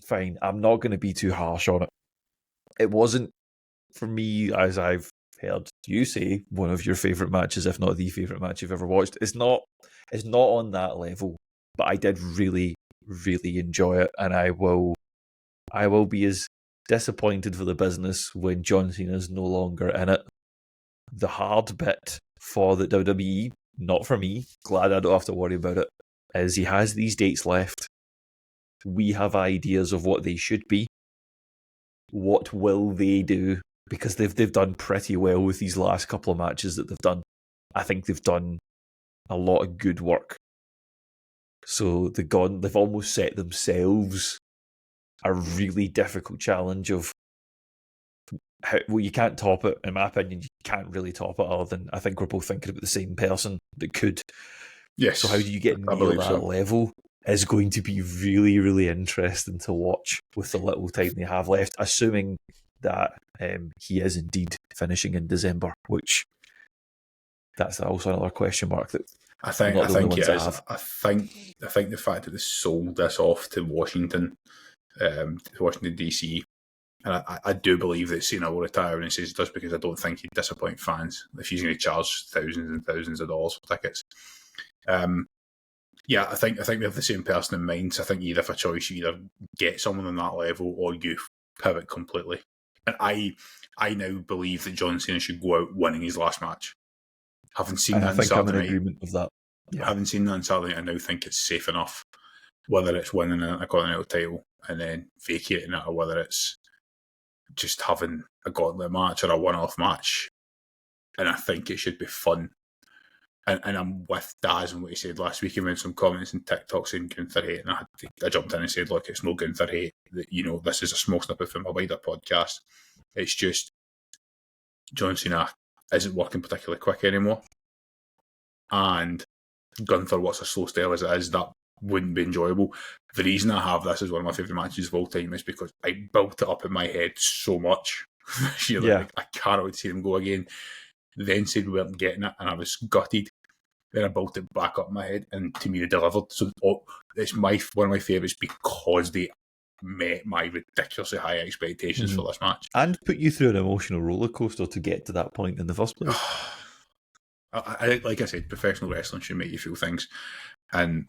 Fine. I'm not going to be too harsh on it. It wasn't, for me, as I've heard you say, one of your favourite matches, if not the favourite match you've ever watched. It's not on that level, but I did really, really enjoy it, and I will be as disappointed for the business when John Cena's no longer in it. The hard bit for the WWE, not for me, glad I don't have to worry about it, is he has these dates left. We have ideas of what they should be. What will they do? Because they've done pretty well with these last couple of matches that they've done. I think they've done a lot of good work. So they've almost set themselves a really difficult challenge of you can't top it. In my opinion, you can't really top it, other than I think we're both thinking about the same person that could. Yes. So how do you get near that level is going to be really, really interesting to watch with the little time they have left, assuming that he is indeed finishing in December, which that's also another question mark that I think it is. I think the fact that they sold this off to Washington DC, and I do believe that Cena will retire, and he says just because I don't think he'd disappoint fans if he's going to charge thousands and thousands of dollars for tickets. I think we have the same person in mind. So I think you either have a choice, you either get someone on that level or you pivot completely. And I now believe that John Cena should go out winning his last match. Having seen that on Saturday night, I'm in agreement with that. Yeah. Having seen that on Saturday night, I now think it's safe enough. Whether it's winning a Continental title and then vacating it, or whether it's just having a gauntlet match or a one-off match, and I think it should be fun. And I'm with Daz and what he said last week. He made some comments and TikTok saying Gunther hate, and I jumped in and said, look, it's no Gunther hate. This is a small snippet from a wider podcast. It's just John Cena isn't working particularly quick anymore. And Gunther, what's a slow style as it is, that wouldn't be enjoyable. The reason I have this as one of my favourite matches of all time is because I built it up in my head so much. I can't wait to see them go again. Then said we weren't getting it, and I was gutted. Then I built it back up in my head, and to me they delivered. So it's one of my favourites because they met my ridiculously high expectations for this match. And put you through an emotional roller coaster to get to that point in the first place. Like I said, professional wrestling should make you feel things, and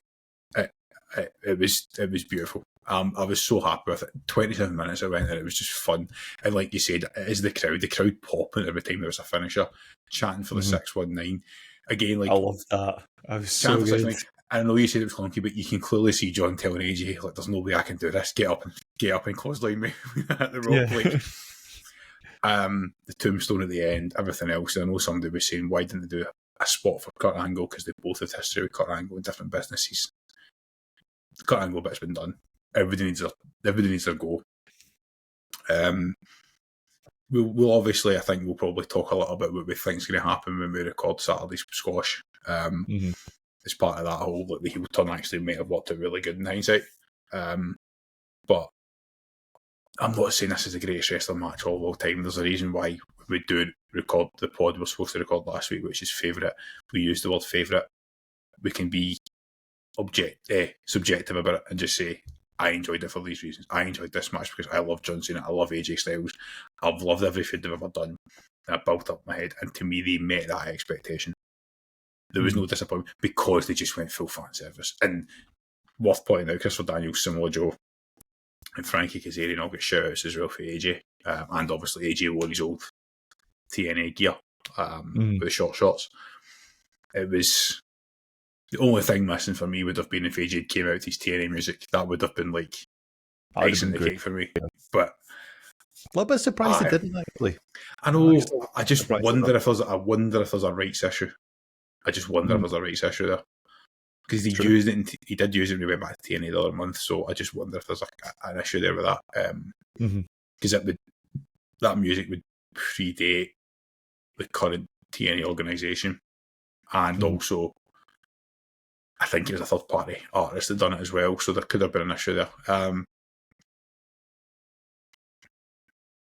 it was beautiful. I was so happy with it. 27 minutes I went, and it was just fun. And like you said, it is the crowd popping every time there was a finisher, chanting for the 619. Again, like I love that. I was so good. I know you said it was clunky, but you can clearly see John telling AJ, like, "There's no way I can do this. Get up and clothesline me at the rope." The tombstone at the end, everything else. I know somebody was saying, why didn't they do a spot for Kurt Angle, because they both have history with Kurt Angle in different businesses. The Kurt Angle bit's been done. Everybody needs their go. We'll obviously, I think we'll probably talk a little bit what we think's going to happen when we record Saturday's squash. As part of that whole, like, the heel turn actually may have worked out really good in hindsight. But I'm not saying this is the greatest wrestling match of all time. There's a reason why we do record the pod we're supposed to record last week, which is favourite. We use the word favourite. We can be subjective about it and just say, I enjoyed it for these reasons. I enjoyed this match because I love John Cena. I love AJ Styles. I've loved everything they've ever done. And I built up my head, and to me, they met that expectation. There was no disappointment because they just went full fan service. And worth pointing out, Christopher Daniels, Samoa Joe, and Frankie Kazarian all get shout-outs as well for AJ. And obviously AJ wore his old TNA gear with the short shorts. It was... The only thing missing for me would have been if AJ came out with his TNA music. That would have been like icing the cake for me. Yeah. But a little bit surprised it didn't actually. I know. I just wonder if there's a rights issue. I just wonder if there's a rights issue there, because he used it. He did use it when we went back to TNA the other month. So I just wonder if there's an issue there with that. Because that music would predate the current TNA organisation, and also, I think it was a third-party artist that done it as well, so there could have been an issue there.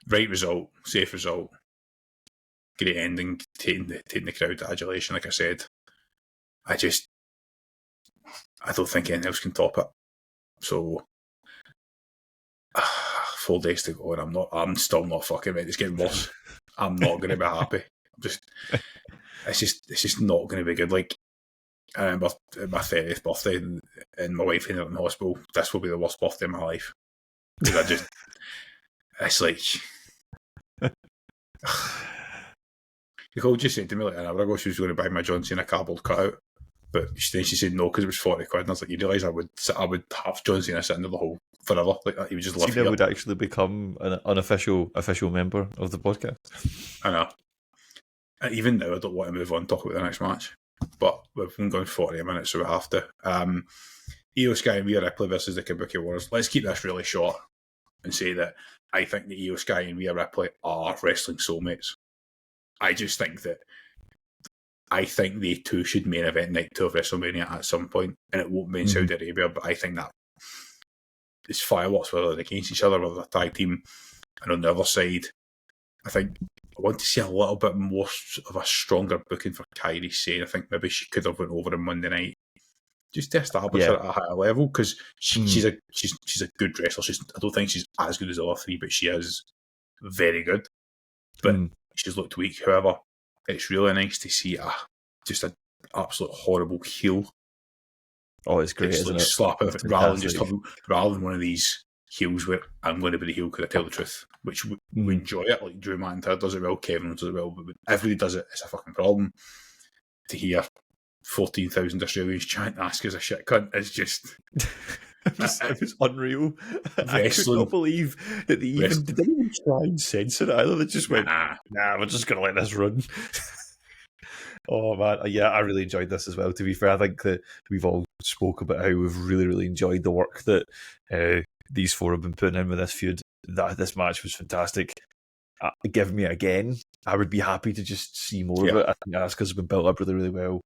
Right result, safe result, great ending, taking the crowd to adulation. Like I said, I don't think anything else can top it. So 4 days to go, and I'm still not fucking ready. It's getting worse. I'm not going to be happy. It's just not going to be good. Like, I remember my 30th birthday, and my wife ended up in hospital. This will be the worst birthday of my life. Because it's like... Nicole just said to me like an hour ago she was going to buy my John Cena cardboard cutout, but then she said no because it was 40 quid, and I was like, you realise I would have John Cena sitting in the hole forever, like that. He would just live here. Cena would actually become an unofficial member of the podcast. I know. And even now I don't want to move on and talk about the next match, but we've been going 40 minutes, so we have to. Io Sky and Rhea Ripley versus the Kabuki Warriors. Let's keep this really short and say that I think that Io Sky and Rhea Ripley are wrestling soulmates. I just think that they two should main event night 2 of WrestleMania at some point, and it won't be in Saudi Arabia, but I think that it's fireworks whether they're against each other, whether they're tag team. And on the other side, I think I want to see a little bit more of a stronger booking for Kairi Sane. I think maybe she could have went over on Monday night just to establish her at a higher level, because she's a good wrestler. I don't think she's as good as the other three, but she is very good. But she's looked weak. However, it's really nice to see just an absolute horrible heel. Oh, it's great, isn't it? Slap it rather than one of these heels where I'm going to be the heel because I tell the truth, which we enjoy it. Like Drew McIntyre does it well, Kevin does it well, but when everybody does it, it's a fucking problem. To hear 14,000 Australians chant "ask us a shit cunt" is just... It was unreal. I could not believe that they didn't even try and censor it either. They just went, nah, we're just going to let this run. Oh man, yeah, I really enjoyed this as well. To be fair, I think that we've all spoke about how we've really, really enjoyed the work that these four have been putting in with this feud. That this match was fantastic. Give me again. I would be happy to just see more of Yeah. it. I think that's because it's been built up really, really well.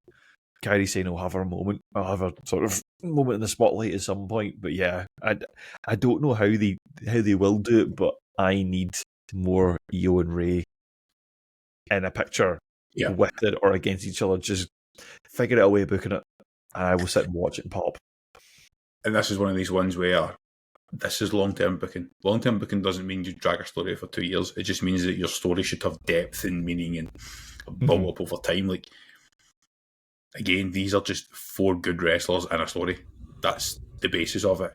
Kairi Sane will have her moment. I'll have a sort of moment in the spotlight at some point. But yeah, I don't know how they will do it, but I need more Io and Ray in a picture Yeah. with it or against each other. Just figure out a way of booking it, and I will sit and watch it and pop. And this is one of these ones where this is long-term booking. Long-term booking doesn't mean you drag a story for 2 years. It just means that your story should have depth and meaning and build up over time. Like, again, these are just four good wrestlers and a story. That's the basis of it.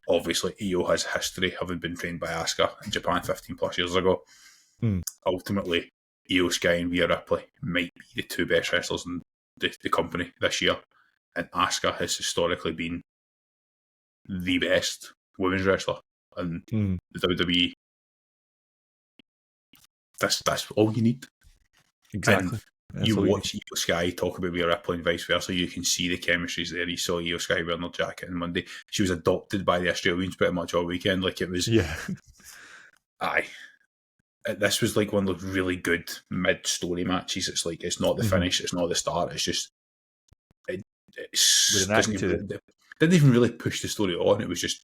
Obviously, Io has history, having been trained by Asuka in Japan 15 plus years ago. Ultimately, Io Sky and Rhea Ripley might be the two best wrestlers in the company this year. And Asuka has historically been the best women's wrestler in the WWE. That's all you need. Exactly. And you watch Io Sky talk about Rhea Ripley and vice versa, you can see the chemistry's there. You saw Io Sky wearing her jacket on Monday. She was adopted by the Australians pretty much all weekend. Like, it was... Yeah. Aye. This was like one of those really good mid-story matches. It's like, it's not the finish, it's not the start, it's just... It's didn't even really push the story on. It was just,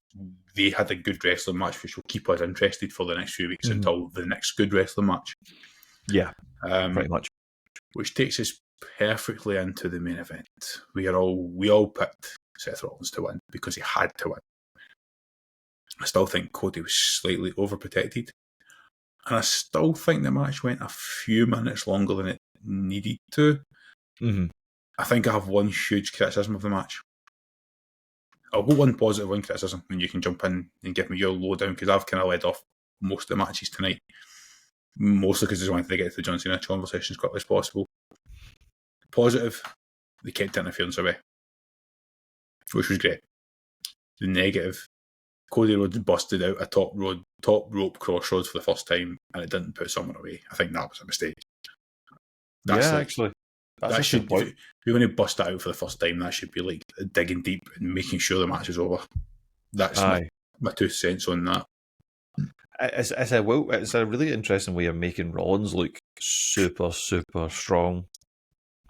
they had a good wrestling match which will keep us interested for the next few weeks until the next good wrestling match. Yeah, pretty much. Which takes us perfectly into the main event. We all picked Seth Rollins to win because he had to win. I still think Cody was slightly overprotected, and I still think the match went a few minutes longer than it needed to. I think I have one huge criticism of the match. I'll go one positive, one criticism, and you can jump in and give me your lowdown, because I've kind of led off most of the matches tonight. Mostly because I just wanted to get to the John Cena conversation as quickly as possible. Positive, they kept interference away, which was great. The negative, Cody Rhodes busted out a top rope crossroads for the first time, and it didn't put someone away. I think that was a mistake. Actually. That should, if you're going to bust that out for the first time, that should be like digging deep and making sure the match is over. That's my 2 cents on that. It's a really interesting way of making Rollins look super, super strong.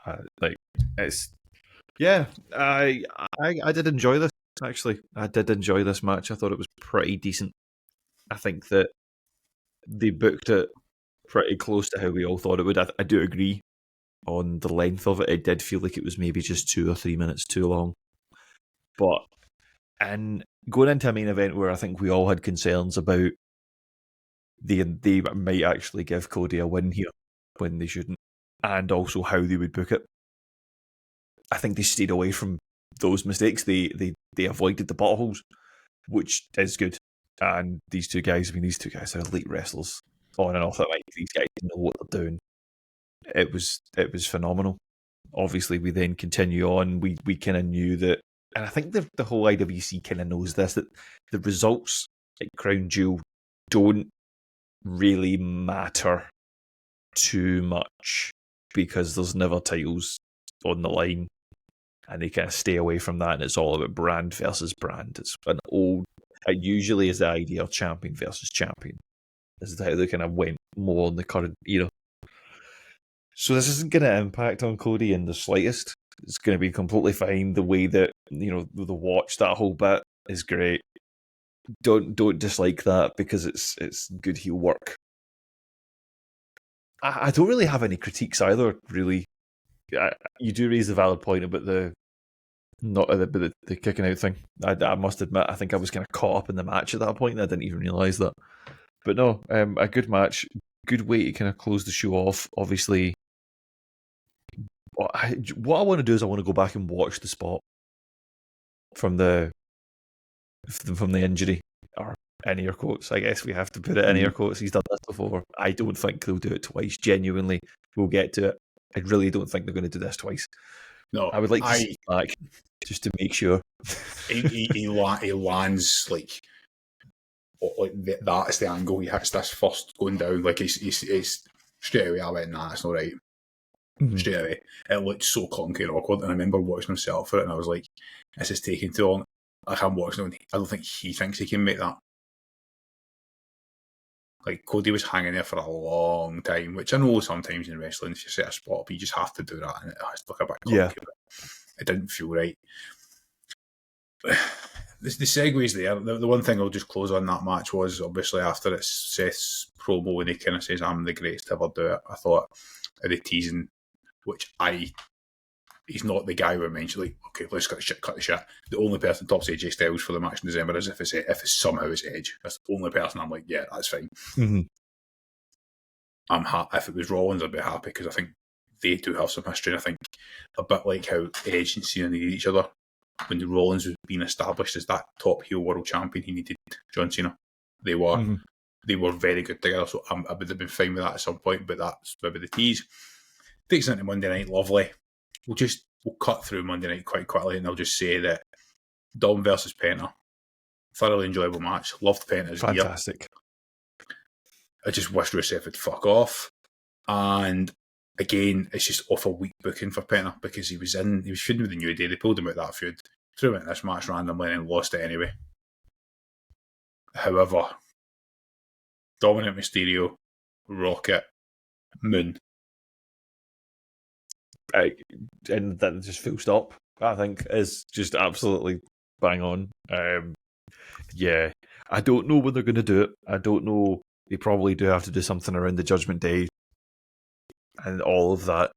I did enjoy this, actually. I did enjoy this match. I thought it was pretty decent. I think that they booked it pretty close to how we all thought it would. I do agree on the length of it. It did feel like it was maybe just 2 or 3 minutes too long. But and going into a main event where I think we all had concerns about they might actually give Cody a win here when they shouldn't, and also how they would book it. I think they stayed away from those mistakes. They avoided the buttholes, which is good. And these two guys are elite wrestlers on and off that mic. These guys know what they're doing. It was phenomenal. Obviously, we then continue on. We kind of knew that, and I think the whole IWC kind of knows this, that the results at Crown Jewel don't really matter too much because there's never titles on the line, and they kind of stay away from that, and it's all about brand versus brand. It's it usually is the idea of champion versus champion. This is how they kind of went more in the current era. So this isn't going to impact on Cody in the slightest. It's going to be completely fine. The way that, the watch, that whole bit is great. Don't dislike that because it's good heel work. I don't really have any critiques either, really. You do raise a valid point about the kicking out thing. I must admit, I think I was kind of caught up in the match at that point, and I didn't even realise that. But no, a good match, good way to kind of close the show off. Obviously, what I want to do is I want to go back and watch the spot from the injury, or in air quotes. I guess we have to put it in air quotes. He's done this before. I don't think they'll do it twice. Genuinely, we'll get to it. I really don't think they're going to do this twice. No, I would like to see him back just to make sure. he lands like that's the angle. He hits this first going down. Like he's straight away. I went, nah, that's not right. straight away. It looked so clunky and awkward, and I remember watching myself for it, and I was like, this is taking too long. Like, I'm watching it, I don't think he thinks he can make that. Like, Cody was hanging there for a long time, which I know sometimes in wrestling, if you set a spot up, you just have to do that, and it has to look a bit clunky, but it didn't feel right. The segues there, the one thing I'll just close on that match was, obviously, after it's Seth's promo when he kind of says, I'm the greatest to ever do it, I thought of the teasing, which he's not the guy who mentioned, like, okay, let's cut the shit. The only person tops AJ Styles for the match in December is if it's somehow it's Edge. That's the only person I'm like, yeah, that's fine. I'm happy. If it was Rollins, I'd be happy because I think they do have some history. And I think a bit like how Edge and Cena needed each other. When the Rollins was being established as that top heel world champion, he needed John Cena. They were very good together, so I would have been fine with that at some point, but that's maybe the tease. Takes into Monday night, lovely. We'll cut through Monday night quite quickly, and I'll just say that Dom versus Penta, thoroughly enjoyable match. Loved Penta's gear. Fantastic. I just wish Rusev would fuck off. And again, it's just awful weak booking for Penta because he was feuding with the New Day. They pulled him out that feud, threw him in this match randomly, and lost it anyway. However, Dominic Mysterio, Rocket, Moon. And that just full stop, I think, is just absolutely bang on. Yeah, I don't know when they're going to do it. I don't know. They probably do have to do something around the Judgment Day and all of that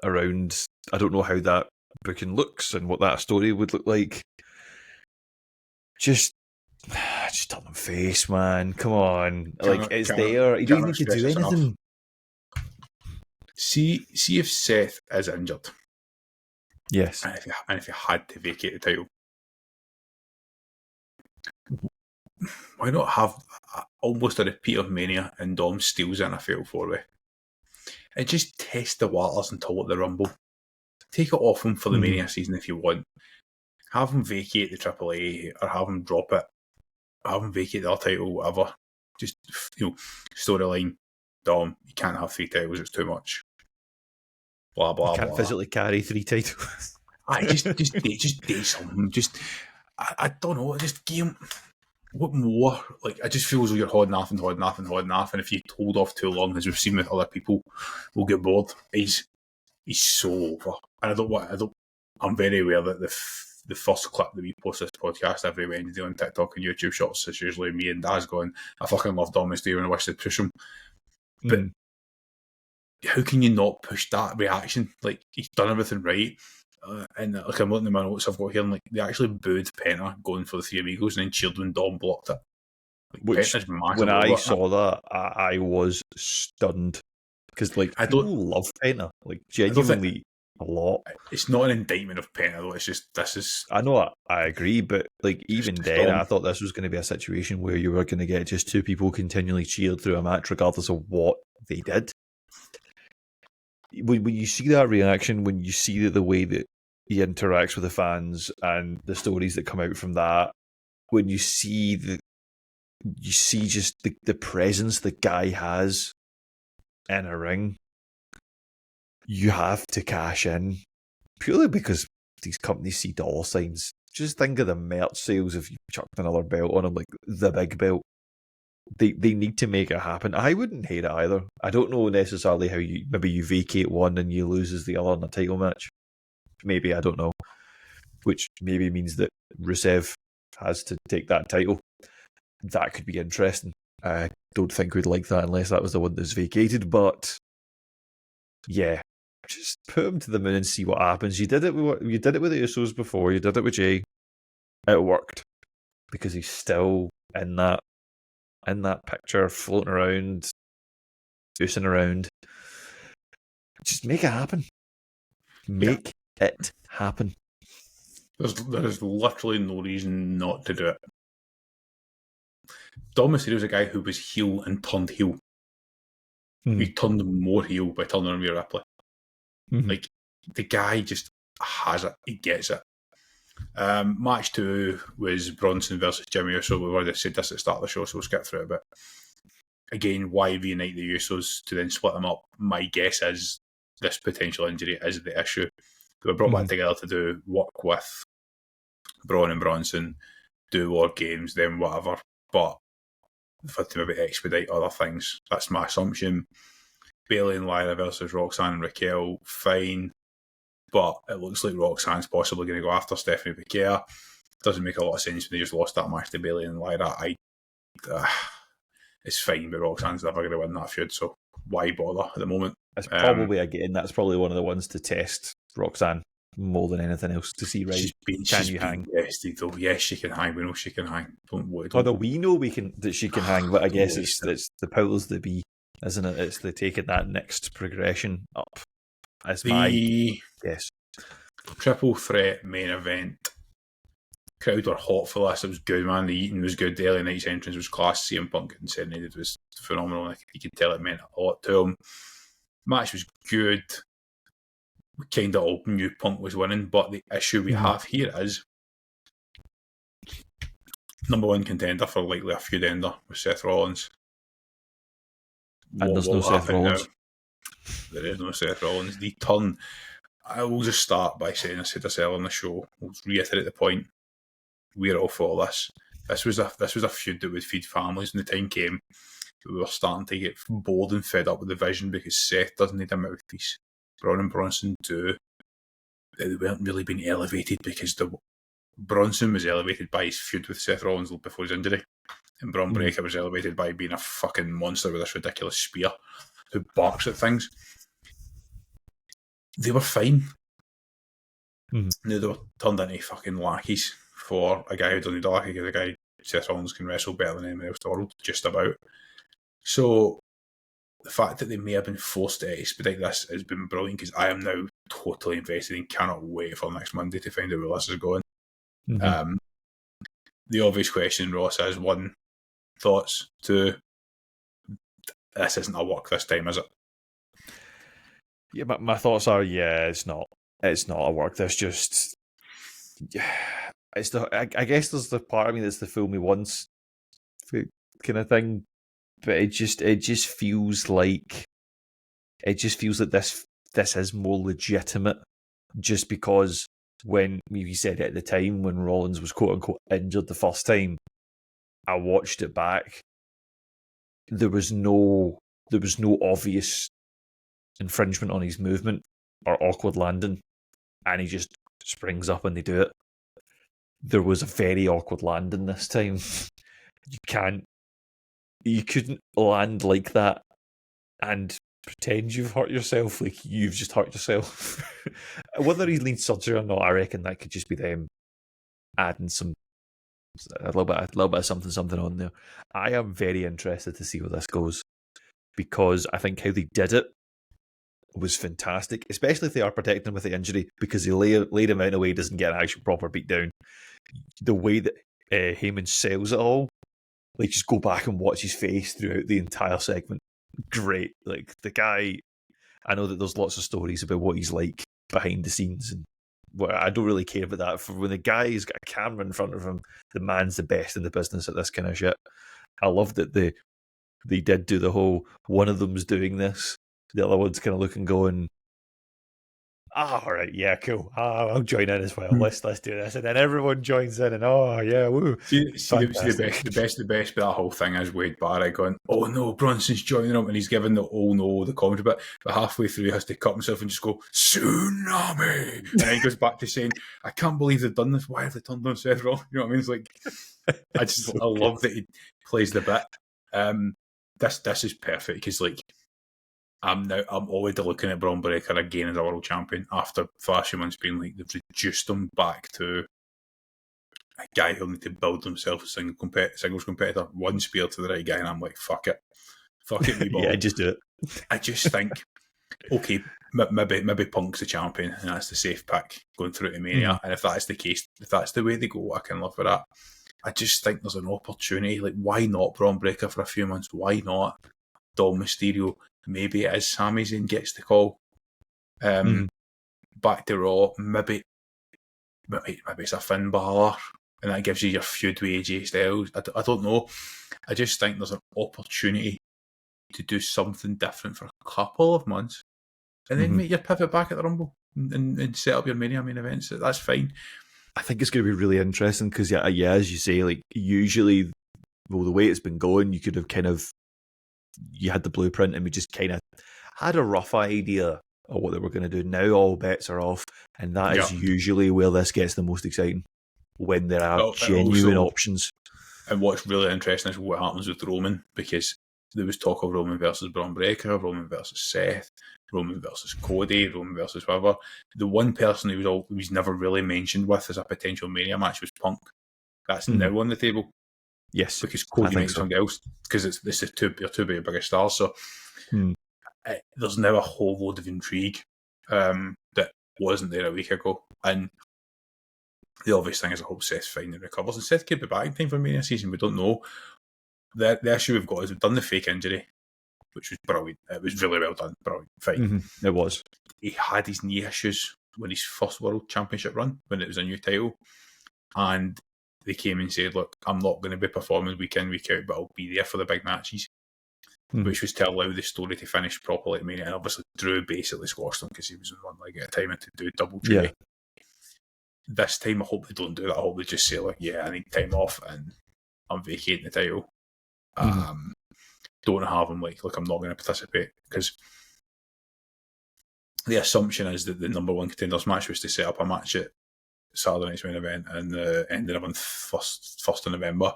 around. I don't know how that booking looks and what that story would look like. Just tell them face, man. Come on, it's there. You don't need to do anything. See if Seth is injured. Yes. And if you had to vacate the title, why not have almost a repeat of Mania and Dom steals in a fatal four-way? And just test the waters until the Rumble. Take it off him for the Mania season if you want. Have him vacate the AAA or have him drop it. Have him vacate their title, whatever. Just, storyline. Dom, you can't have 3 titles, it's too much. Blah, blah, you can't blah. physically carry 3 titles. just do something. I don't know, just game. What more? Like, I just feel as though you're holding off, and if you hold off too long, as we've seen with other people, we'll get bored. He's so over. And I'm very aware that the first clip that we post this podcast every Wednesday on TikTok and YouTube Shorts is usually me and Daz going, I fucking love Dom Mysterio and I wish they'd push him. But how can you not push that reaction? Like, he's done everything right. And like, I'm looking at my notes I've got here, and like, they actually booed Penta going for the Three Amigos and then cheered when Dom blocked it. Like, which, when I saw that, I was stunned. Because, like, people love Penta. Like, genuinely a lot. It's not an indictment of Penta, though. It's just, this is... I know, I agree, but, like, even then, I thought this was going to be a situation where you were going to get just 2 people continually cheered through a match, regardless of what they did. When you see that reaction, when you see the way that he interacts with the fans and the stories that come out from that, when you see just the presence the guy has in a ring, you have to cash in purely because these companies see dollar signs. Just think of the merch sales if you chucked another belt on him, like the big belt. They need to make it happen. I wouldn't hate it either. I don't know necessarily how maybe you vacate one and you lose as the other in a title match. Maybe, I don't know. Which maybe means that Rusev has to take that title. That could be interesting. I don't think we'd like that unless that was the one that's vacated, but yeah. Just put him to the moon and see what happens. You did it with the Usos before, you did it with Jay. It worked. Because he's still in that picture, floating around, oosing around. Just make it happen. Make it happen. There is literally no reason not to do it. Dom Mysterio's a guy who was heel and turned heel. He turned more heel by turning on Rhea Ripley. Like, the guy just has it. He gets it. Match 2 was Bronson versus Jimmy Uso. We've already said this at the start of the show, so we'll skip through it. But again, why reunite the Usos to then split them up? My guess is this potential injury is the issue. They were brought back together to do work with Braun and Bronson, do War Games, then whatever. But for to maybe expedite other things, that's my assumption. Bayley and Lyra versus Roxanne and Raquel, fine. But it looks like Roxanne's possibly going to go after Stephanie Becerra. Doesn't make a lot of sense when they just lost that match to Bayley and Lyra. It's fine, but Roxanne's never going to win that feud, so why bother at the moment? That's probably, again, that's probably one of the ones to test Roxanne more than anything else to see, right? Can you hang? Tested, though. Yes, she can hang. We know she can hang. Although we know that she can hang, but I guess it's the powers that be, isn't it? It's the taking that next progression up. As my guess. Triple threat main event. Crowd were hot for this. It was good, man. The eating was good. The LA Knight's entrance was class. CM Punk getting serenaded was phenomenal. You could tell it meant a lot to him. Match was good. We kind of all knew Punk was winning, but the issue we have here is number one contender for likely a feud ender with Seth Rollins. And there's no Seth Rollins. There is no Seth Rollins. The turn. I will just start by saying, I said this earlier on the show, I'll reiterate the point. We're all for this. This was a feud that would feed families when the time came. We were starting to get bored and fed up with the vision because Seth doesn't need a mouthpiece. Braun and Bronson do. They weren't really being elevated because Bronson was elevated by his feud with Seth Rollins before his injury, and Braun Breaker was elevated by being a fucking monster with this ridiculous spear who barks at things. They were fine. Now they were turned into fucking lackeys for a guy who doesn't need a lackey, because a guy, Seth Rollins, can wrestle better than anyone else in the world, just about. So the fact that they may have been forced to expedite this has been brilliant, because I am now totally invested and cannot wait for next Monday to find out where this is going. The obvious question, Ross, is one, thoughts? Two, this isn't a work this time, is it? Yeah, my thoughts are, it's not a work. There's just, it's the. I guess there's the part of me that's the fool me once kind of thing, but it just feels like this is more legitimate, just because when we said at the time when Rollins was quote unquote injured the first time, I watched it back. There was no obvious infringement on his movement or awkward landing, and he just springs up and they do it. There was a very awkward landing this time. You couldn't land like that and pretend you've hurt yourself like you've just hurt yourself. Whether he's needs surgery or not, I reckon that could just be them adding a little bit of something on there. I am very interested to see where this goes, because I think how they did it was fantastic, especially if they are protecting him with the injury, because they laid him out in a way he doesn't get an actual proper beat down. The way that Heyman sells it all, like, just go back and watch his face throughout the entire segment. Great. Like, the guy, I know that there's lots of stories about what he's like behind the scenes, and I don't really care about that. For when the guy's got a camera in front of him, the man's the best in the business at this kind of shit. I love that they did do the whole, one of them's doing this, the other one's kind of looking, going, all right, yeah, cool. I'll join in as well. Let's do this, and then everyone joins in, and woo. See the best bit that whole thing is Wade Barrett going, oh no, Bronson's joining him, and he's giving the commentary bit, but halfway through he has to cut himself and just go, tsunami, and then he goes back to saying, I can't believe they've done this. Why have they turned on Seth Rollins? You know what I mean? It's like, I love that he plays the bit. This is perfect, because like, I'm already looking at Braun Breaker again as a world champion after flashing months being like they've reduced him back to a guy who'll need to build himself as a singles competitor. One spear to the right guy, and I'm like, fuck it, yeah, just do it. I just think, okay, maybe Punk's the champion, and that's the safe pick going through to Mania. And if that's the case, if that's the way they go, I can live with that. I just think there's an opportunity. Like, why not Braun Breaker for a few months? Why not Dom Mysterio? Maybe it is Sami Zayn gets the call. Back to Raw. Maybe it's a Finn Balor, and that gives you your feud with AJ Styles. I don't know. I just think there's an opportunity to do something different for a couple of months, and then make your pivot back at the Rumble and set up your Mania main events. That's fine. I think it's going to be really interesting because, yeah, as you say, like usually, well, the way it's been going, you could have you had the blueprint and we just kind of had a rough idea of what they were going to do. Now all bets are off, and that is usually where this gets the most exciting, when there are genuine options. And what's really interesting is what happens with Roman, because there was talk of Roman versus Braun Breaker, Roman versus Seth, Roman versus Cody, Roman versus whoever. The one person who was never really mentioned with as a potential Mania match was Punk. That's now on the table. Yes, because Cody makes something else, because it's the two bigger stars. So there's now a whole load of intrigue that wasn't there a week ago. And the obvious thing is I hope Seth finally recovers. And Seth could be back in time for Mania season. We don't know. The issue we've got is we've done the fake injury, which was brilliant. It was really well done. Brilliant. Fine. It was. He had his knee issues when his first World Championship run, when it was a new title. And they came and said, look, I'm not going to be performing week in, week out, but I'll be there for the big matches. Which was to allow the story to finish properly at Mania. And obviously Drew basically squashed him because he was on one leg at a time and to do double duty. Yeah. This time I hope they don't do that. I hope they just say, like, yeah, I need time off and I'm vacating the title. Don't have him like, look, I'm not going to participate, because the assumption is that the number one contenders match was to set up a match at Saturday night's main event and ended up on 1st of November.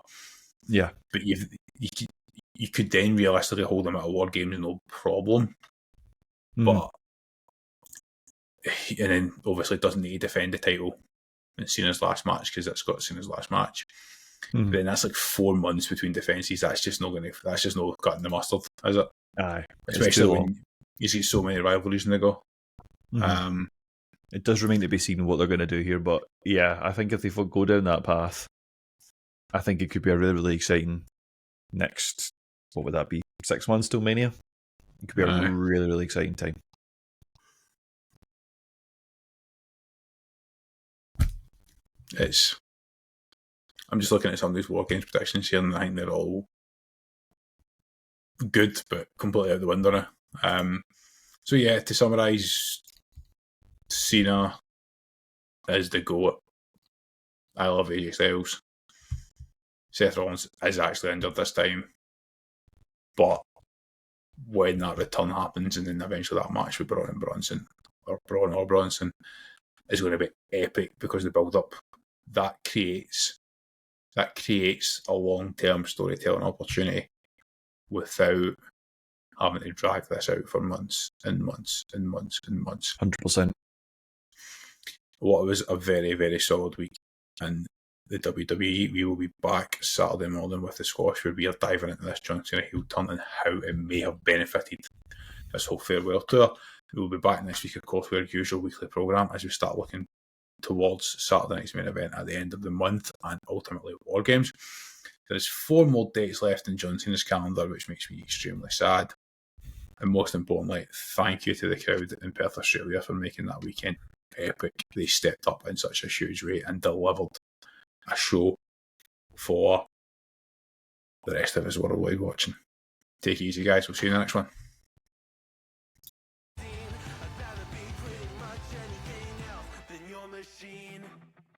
Yeah. But you could then realistically hold him at a War Games, no problem. But and then obviously doesn't need to defend the title in Cena's last match, because that's got Cena's last match. But then that's like 4 months between defences. That's just not cutting the mustard, is it? Aye. Especially when you see so many rivalries in the go. It does remain to be seen what they're going to do here, but yeah, I think if they go down that path, I think it could be a really, really exciting next, what would that be, 6 months till Mania? It could be a really, really exciting time. I'm just looking at some of these War Games predictions here, and I think they're all good, but completely out the window now. So yeah, to summarise, Cena is the GOAT. I love AJ Styles. Seth Rollins is actually injured this time, but when that return happens and then eventually that match with Braun or Bronson is going to be epic, because the build up that creates a long-term storytelling opportunity without having to drag this out for months and months and months and months. 100%. What was a very, very solid week in the WWE. We will be back Saturday morning with the squash, where we are diving into this John Cena heel turn and how it may have benefited this whole farewell tour. We will be back next week, of course, with our usual weekly programme, as we start looking towards Saturday night's main event at the end of the month and ultimately War Games. There's 4 more dates left in John Cena's calendar, which makes me extremely sad. And most importantly, thank you to the crowd in Perth, Australia, for making that weekend epic. They stepped up in such a huge way and delivered a show for the rest of us worldwide watching. Take it easy, guys. We'll see you in the next one.